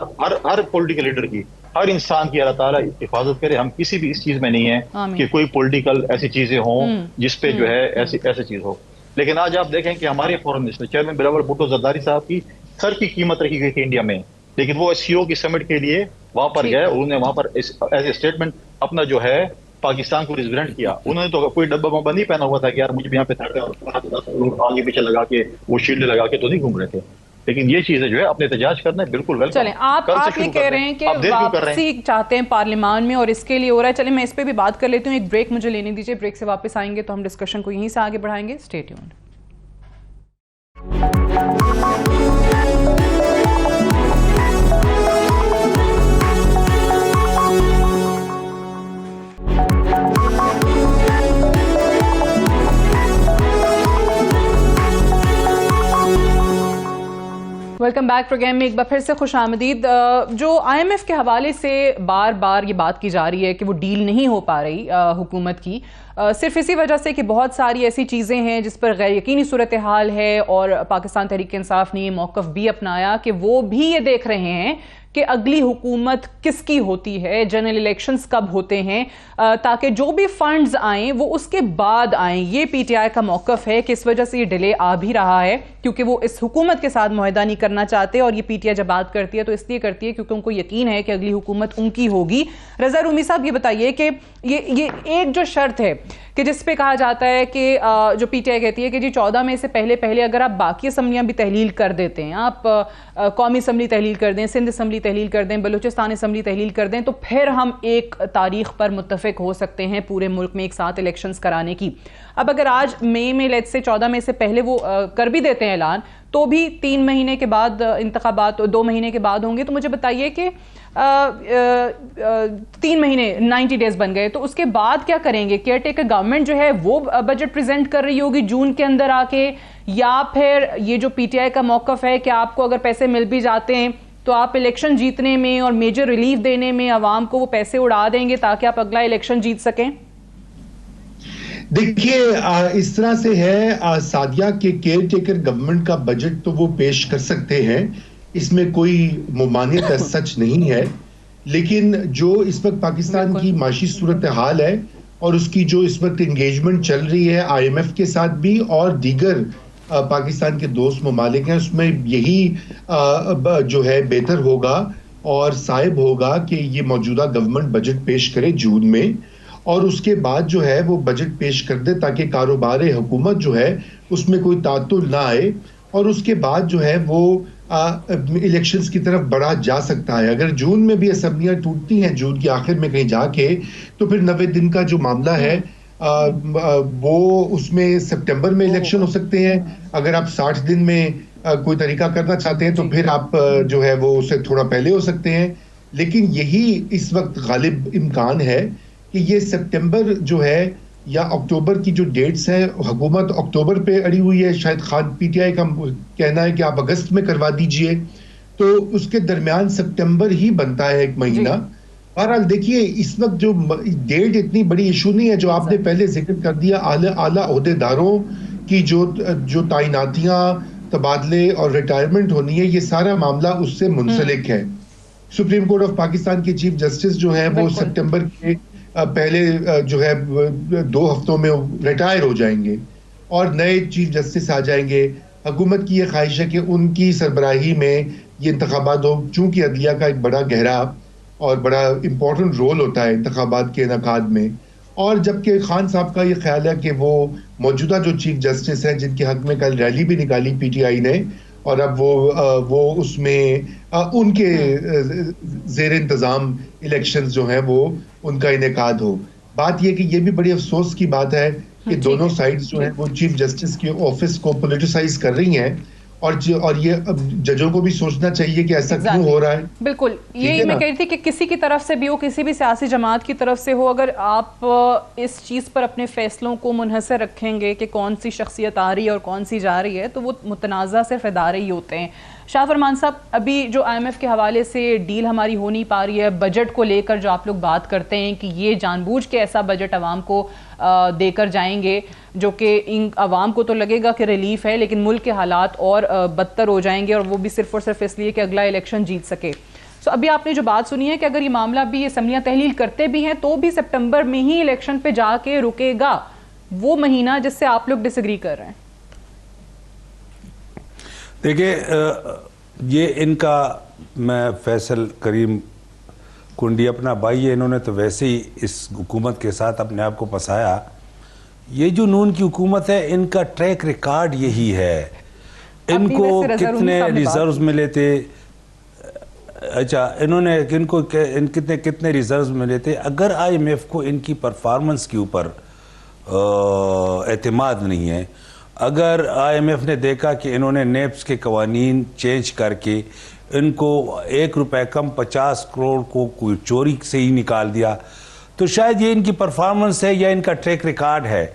ہر پولیٹیکل لیڈر کی، ہر انسان کی اللہ تعالیٰ حفاظت کرے. ہم کسی بھی اس چیز میں نہیں ہیں کہ کوئی پولیٹیکل ایسی چیزیں ہوں جس پہ جو ہے ایسی چیز ہو. لیکن آج آپ دیکھیں کہ ہمارے فورن منسٹر چیئرمین بلاول بھٹو زرداری صاحب کی سر کی قیمت رکھی گئی تھی انڈیا میں، لیکن وہ SCO کی سمٹ کے لیے وہاں پر گئے، انہوں نے وہاں پر ایز اے اسٹیٹمنٹ اپنا جو ہے پاکستان کو ریپرزینٹ کیا. انہوں نے تو کوئی ڈبہ بمبا نہیں پہنا ہوا تھا کہ یار مجھے بھی یہاں پہ تھرٹ ہے اور آگے پیچھے لگا کے وہ شیلڈ لگا کے تو نہیں گھوم رہے تھے. لیکن یہ چیزیں جو ہے اپنے احتجاج کرنا ہے بالکل ویلکم. چلیں آپ یہ کہہ رہے ہیں کہ واپسی چاہتے ہیں پارلیمان میں اور اس کے لیے ہو رہا ہے. چلیں میں اس پہ بھی بات کر لیتی ہوں، ایک بریک مجھے لینے دیجیے، بریک سے واپس آئیں گے تو ہم ڈسکشن کو یہیں سے آگے بڑھائیں گے. Stay tuned. Welcome back programme میں ایک بار پھر سے خوش آمدید. جو IMF کے حوالے سے بار بار یہ بات کی جا رہی ہے کہ وہ ڈیل نہیں ہو پا رہی حکومت کی، صرف اسی وجہ سے کہ بہت ساری ایسی چیزیں ہیں جس پر غیر یقینی صورتحال ہے، اور پاکستان تحریک انصاف نے یہ موقف بھی اپنایا کہ وہ بھی یہ دیکھ رہے ہیں کہ اگلی حکومت کس کی ہوتی ہے، جنرل الیکشنز کب ہوتے ہیں، تاکہ جو بھی فنڈز آئیں وہ اس کے بعد آئیں. یہ PTI کا موقف ہے کہ اس وجہ سے یہ ڈیلے آ بھی رہا ہے کیونکہ وہ اس حکومت کے ساتھ معاہدہ نہیں کرنا چاہتے. اور یہ PTI جب بات کرتی ہے تو اس لیے کرتی ہے کیونکہ ان کو یقین ہے کہ اگلی حکومت ان کی ہوگی. رضا رومی صاحب یہ بتائیے کہ یہ ایک جو شرط ہے کہ جس پہ کہا جاتا ہے کہ جو PTI کہتی ہے کہ جی 14 میں سے پہلے اگر آپ باقی اسمبلیاں بھی تحلیل کر دیتے ہیں، آپ قومی اسمبلی تحلیل کر دیں، سندھ اسمبلی تحلیل کر دیں، بلوچستان اسمبلی تحلیل کر دیں، تو پھر ہم ایک تاریخ پر متفق ہو سکتے ہیں پورے ملک میں ایک ساتھ الیکشنز کرانے کی. اب اگر آج مئی میں لیٹ سے 14 میں سے پہلے وہ کر بھی دیتے ہیں اعلان، تو بھی 3 مہینے کے بعد انتخابات 2 مہینے کے بعد ہوں گے. تو مجھے بتائیے کہ 3 مہینے 90 ڈیز بن گئے، تو اس کے بعد کیا کریں گے؟ کیئر ٹیکر گورنمنٹ جو ہے وہ بجٹ پریزنٹ کر رہی ہوگی جون کے اندر آ کے، یا پھر یہ جو PTI کا موقف ہے کہ آپ کو اگر پیسے مل بھی جاتے ہیں تو آپ الیکشن جیتنے میں اور میجر ریلیف دینے میں عوام کو وہ پیسے اڑا دیں گے تاکہ آپ اگلا الیکشن جیت سکیں؟ دیکھیے اس طرح سے ہے سعدیہ کے کیئر ٹیکر گورنمنٹ کا بجٹ تو وہ پیش کر سکتے ہیں، اس میں کوئی ممانعت سچ نہیں ہے. لیکن جو اس وقت پاکستان کی معاشی صورتحال ہے اور اس کی جو اس وقت انگیجمنٹ چل رہی ہے IMF کے ساتھ بھی اور دیگر پاکستان کے دوست ممالک ہیں، اس میں یہی جو ہے بہتر ہوگا اور صائب ہوگا کہ یہ موجودہ گورنمنٹ بجٹ پیش کرے جون میں، اور اس کے بعد جو ہے وہ بجٹ پیش کر دے تاکہ کاروبار حکومت جو ہے اس میں کوئی تعطل نہ آئے. اور اس کے بعد جو ہے وہ الیکشنز کی طرف بڑھا جا سکتا ہے. اگر جون میں بھی اسمبلیاں ٹوٹتی ہیں جون کے آخر میں کہیں جا کے, تو پھر 90 دن کا جو معاملہ ہے وہ اس میں سپٹمبر میں الیکشن ہو سکتے ہیں. اگر آپ 60 دن میں کوئی طریقہ کرنا چاہتے ہیں تو پھر آپ جو ہے وہ اسے تھوڑا پہلے ہو سکتے ہیں. لیکن یہی اس وقت غالب امکان ہے کہ یہ سپٹمبر جو ہے یا اکتوبر کی جو ڈیٹس ہیں, حکومت اکتوبر پہ اڑی ہوئی ہے, شاید خان پی ٹی آئی کا کہنا ہے کہ آپ اگست میں کروا دیجئے, تو اس کے درمیان سپٹمبر ہی بنتا ہے ایک مہینہ. بہرحال دیکھیے اس وقت جو ڈیٹ اتنی بڑی ایشو نہیں ہے, جو آپ نے پہلے ذکر کر دیا اعلیٰ عہدیداروں کی جو تعیناتیاں, تبادلے اور ریٹائرمنٹ ہونی ہے, یہ سارا معاملہ اس سے منسلک ہے. سپریم کورٹ آف پاکستان کے چیف جسٹس جو ہیں وہ سپٹمبر کے پہلے جو ہے 2 ہفتوں میں ریٹائر ہو جائیں گے اور نئے چیف جسٹس آ جائیں گے. حکومت کی یہ خواہش ہے کہ ان کی سربراہی میں یہ انتخابات ہو, چونکہ عدلیہ کا ایک بڑا گہرا اور بڑا امپورٹنٹ رول ہوتا ہے انتخابات کے انعقاد میں. اور جبکہ خان صاحب کا یہ خیال ہے کہ وہ موجودہ جو چیف جسٹس ہیں جن کے حق میں کل ریلی بھی نکالی پی ٹی آئی نے, اور اب وہ اس میں ان کے زیر انتظام الیکشنز جو ہیں وہ ان کا انعقاد ہو. بات یہ کہ یہ بھی بڑی افسوس کی بات ہے کہ دونوں سائڈز جو ہیں وہ چیف جسٹس کے آفس کو پولیٹیسائز کر رہی ہیں, اور یہ ججوں کو بھی سوچنا چاہیے کہ ایسا کیوں ہو رہا ہے. بالکل, یہی میں کہہ رہی تھی کہ کسی کی طرف سے بھی ہو, کسی بھی سیاسی جماعت کی طرف سے ہو, اگر آپ اس چیز پر اپنے فیصلوں کو منحصر رکھیں گے کہ کون سی شخصیت آ رہی ہے اور کون سی جا رہی ہے, تو وہ متنازع صرف ادارے ہی ہوتے ہیں. شاہ فرمان صاحب, ابھی جو آئی ایم ایف کے حوالے سے ڈیل ہماری ہو نہیں پا رہی ہے, بجٹ کو لے کر جو آپ لوگ بات کرتے ہیں کہ یہ جان بوجھ کے ایسا بجٹ عوام کو دے کر جائیں گے جو کہ ان عوام کو تو لگے گا کہ ریلیف ہے, لیکن ملک کے حالات اور بدتر ہو جائیں گے, اور وہ بھی صرف اور صرف اس لیے کہ اگلا الیکشن جیت سکے. سو ابھی آپ نے جو بات سنی ہے کہ اگر یہ معاملہ بھی اسمبلیاں تحلیل کرتے بھی ہیں تو بھی سپٹمبر میں ہی الیکشن پہ جا کے رکے گا, وہ مہینہ جس سے آپ لوگ ڈس ایگری کر رہے ہیں. دیکھیے یہ ان کا, میں فیصل کریم کنڈی اپنا بھائی ہے, انہوں نے تو ویسے ہی اس حکومت کے ساتھ اپنے آپ کو پھنسایا. یہ جو نون کی حکومت ہے ان کا ٹریک ریکارڈ یہی ہے. ان کو کتنے ریزروز ملے تھے, اچھا انہوں نے ان کو کتنے ریزروز ملے تھے. اگر آئی ایم ایف کو ان کی پرفارمنس کے اوپر اعتماد نہیں ہے, اگر آئی ایم ایف نے دیکھا کہ انہوں نے نیپس کے قوانین چینج کر کے ان کو 1 روپے کم 50 کروڑ کو کوئی چوری سے ہی نکال دیا, تو شاید یہ ان کی پرفارمنس ہے یا ان کا ٹریک ریکارڈ ہے.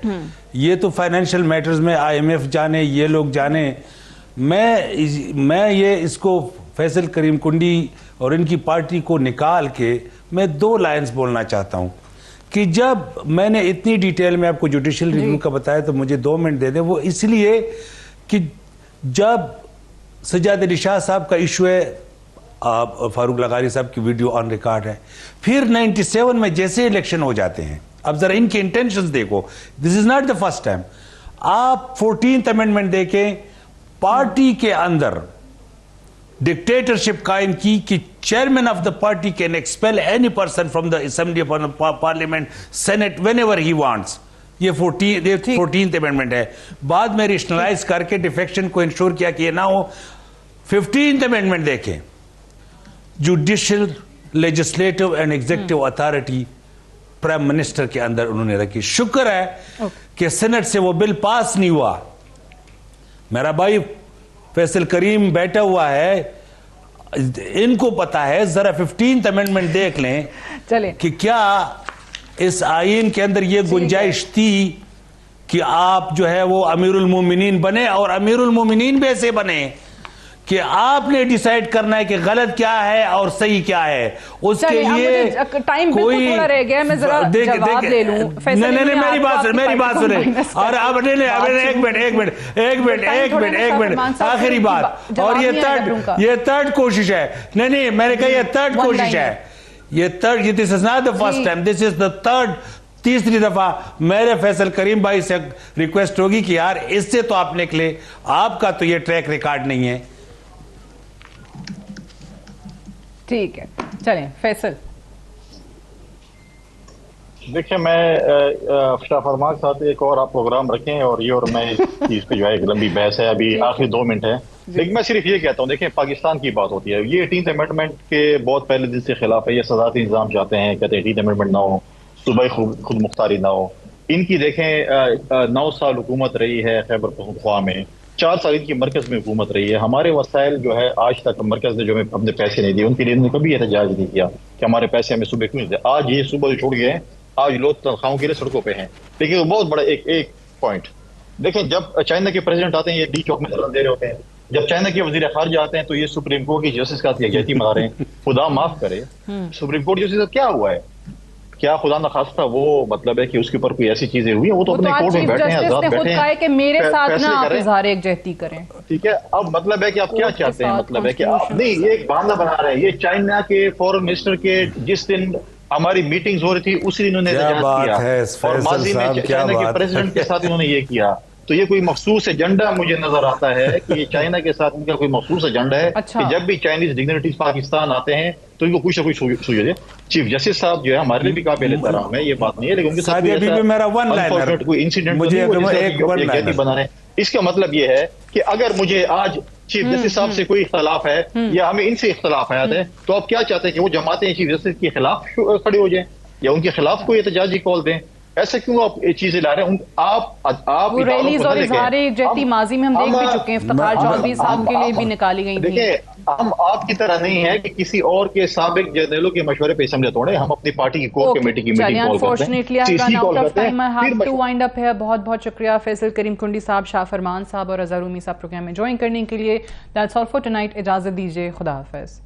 یہ تو فائنینشیل میٹرز میں آئی ایم ایف جانے, یہ لوگ جانے. میں یہ اس کو فیصل کریم کنڈی اور ان کی پارٹی کو نکال کے میں 2 لائنز بولنا چاہتا ہوں کہ جب میں نے اتنی ڈیٹیل میں آپ کو جوڈیشل ریویو کا بتایا تو مجھے 2 منٹ دے دیں. وہ اس لیے کہ جب سجاد علی شاہ صاحب کا ایشو ہے, فاروق لغاری صاحب کی ویڈیو آن ریکارڈ ہے, پھر 97 میں جیسے الیکشن ہو جاتے ہیں, اب ذرا ان کے انٹینشنز دیکھو, this is not the first time. آپ 14th امینڈمنٹ دیکھیں, پارٹی کے اندر ڈکٹیٹرشپ قائم کی کہ chairman of the party can expel any person from the assembly parliament senate whenever he wants. یہ 14th امینڈمنٹ ہے. بعد میں ریشنلائز کر کے ڈیفیکشن کو انشور کیا کہ یہ نہ ہو. 15th امینڈمنٹ دیکھیں, judicial, legislative and executive authority prime minister کے اندر انہوں نے رکھی. شکر ہے کہ سینٹ سے وہ بل پاس نہیں ہوا. میرا بھائی فیصل کریم بیٹھا ہوا ہے, ان کو پتا ہے. ذرا 15th امینڈمنٹ دیکھ لیں کہ کیا اس آئین کے اندر یہ گنجائش تھی کہ آپ جو ہے وہ امیر المومنین بنے, اور امیر المومنین بھی ایسے بنے کہ آپ نے ڈیسائیڈ کرنا ہے کہ غلط کیا ہے اور صحیح کیا ہے. اس کے لیے ٹائم بالکل تھوڑا رہ گیا, میں ذرا جواب لے لوں. نہیں میری بات سنیں, اور اب ایک منٹ آخری بات, اور یہ تھرڈ کوشش ہے. نہیں میں نے کہا یہ تھرڈ کوشش ہے, یہ this is not the first time, this is the third, تیسری دفعہ میرے فیصل کریم بھائی سے ریکویسٹ ہوگی کہ یار اس سے تو آپ نکلے, آپ کا تو یہ ٹریک ریکارڈ نہیں ہے. ٹھیک ہے, چلیں فیصل. دیکھیں میں شاہ فرمان کے ساتھ ایک اور آپ پروگرام رکھیں اور یہ اور میں اس چیز پہ جو ہے ایک لمبی بحث ہے، ابھی آخری 2 منٹ ہے، لیکن میں صرف یہ کہتا ہوں دیکھیں پاکستان کی بات ہوتی ہے، یہ 18th امینڈمنٹ کے بہت پہلے دن سے خلاف ہے، یہ صدارتی نظام چاہتے ہیں، کہتے ہیں 18th امینڈمنٹ نہ ہو، صوبائی خود مختاری نہ ہو، ان کی دیکھیں 9 سال حکومت رہی ہے خیبر پختونخوا میں، 4 سال ان کی مرکز میں حکومت رہی ہے، ہمارے وسائل جو ہے آج تک مرکز نے جو ہمیں اپنے پیسے نہیں دیے، ان کے لیے انہوں نے کبھی احتجاج نہیں کیا کہ ہمارے پیسے ہمیں صوبے کیوں نہیں دے، آج یہ صوبہ جو چھوڑ گئے ہیں، آج لوگ تنخواہوں کے لیے سڑکوں پہ ہیں، لیکن وہ بہت بڑا ایک پوائنٹ دیکھیں، جب چائنا کے پریزیڈنٹ آتے ہیں یہ ڈی چوک میں دھرنا دے رہے ہوتے ہیں، جب چائنا کے وزیر خارجہ آتے ہیں تو یہ سپریم کورٹ کی جسٹس کا یکجہتی منا رہے ہیں، خدا معاف کرے سپریم کورٹ جسٹس کیا ہوا ہے، کیا خدا نخواستہ وہ مطلب ہے کہ اس کے اوپر کوئی ایسی چیزیں ہوئی ہیں، وہ تو اپنے کورٹ میں بیٹھے ہیں، آزاد بیٹھے ہیں، کہ میرے ساتھ فیصلے نہ آپ کریں، اظہار یکجہتی کریں، ٹھیک ہے، اب مطلب ہے کہ آپ کیا چاہتے ہیں، مطلب ہے کہ آپ نہیں یہ ایک بہانہ بنا رہے ہیں، یہ چائنا کے فورن منسٹر کے جس دن ہماری میٹنگز ہو رہی تھی اسی دن انہوں نے احتجاج کیا، اور ماضی میں چائنا کے پریزیڈنٹ کے ساتھ انہوں نے یہ کیا، تو یہ کوئی مخصوص ایجنڈا مجھے نظر آتا ہے کہ یہ چائنا کے ساتھ ان کا کوئی مخصوص ایجنڈا ہے کہ جب بھی چائنیز ڈگنیٹیز پاکستان آتے ہیں تو ان کو کچھ نہ کچھ سوچ دے۔ چیف جسٹس صاحب جو ہے ہمارے لیے بھی قابل احترام ہے، یہ بات نہیں ہے، لیکن ان کے ساتھ کوئی انسیڈنٹ بنا رہے ہیں، اس کا مطلب یہ ہے کہ اگر مجھے آج چیف جسٹس صاحب سے کوئی اختلاف ہے یا ہمیں ان سے اختلاف آیا ہے تو آپ کیا چاہتے ہیں کہ وہ جماعتیں چیف جسٹس کے خلاف کھڑے ہو جائیں یا ان کے خلاف کوئی احتجاجی کال دیں؟ ایسے کیوں آپ چیزیں لا رہے ہیں؟ آپ وہ ریلیز اور اظہار یکجہتی ماضی میں ہم دیکھ بھی چکے ہیں، افتخار چودھری صاحب کے لیے بھی نکالی گئی تھی۔ دیکھیں ہم آپ کی طرح نہیں ہے کہ کسی اور کے سابق جنرلوں کے مشورے پہ اسمبلی توڑے، ہم اپنی پارٹی کی کور کمیٹی کی میٹنگ کال کرتے ہیں۔ بہت بہت شکریہ فیصل کریم کنڈی صاحب، شاہ فرمان صاحب اور اظہر رومی صاحب پروگرام میں جوائن کرنے کے لیے۔ That's all for tonight، اجازت دیجیے، خدا حافظ۔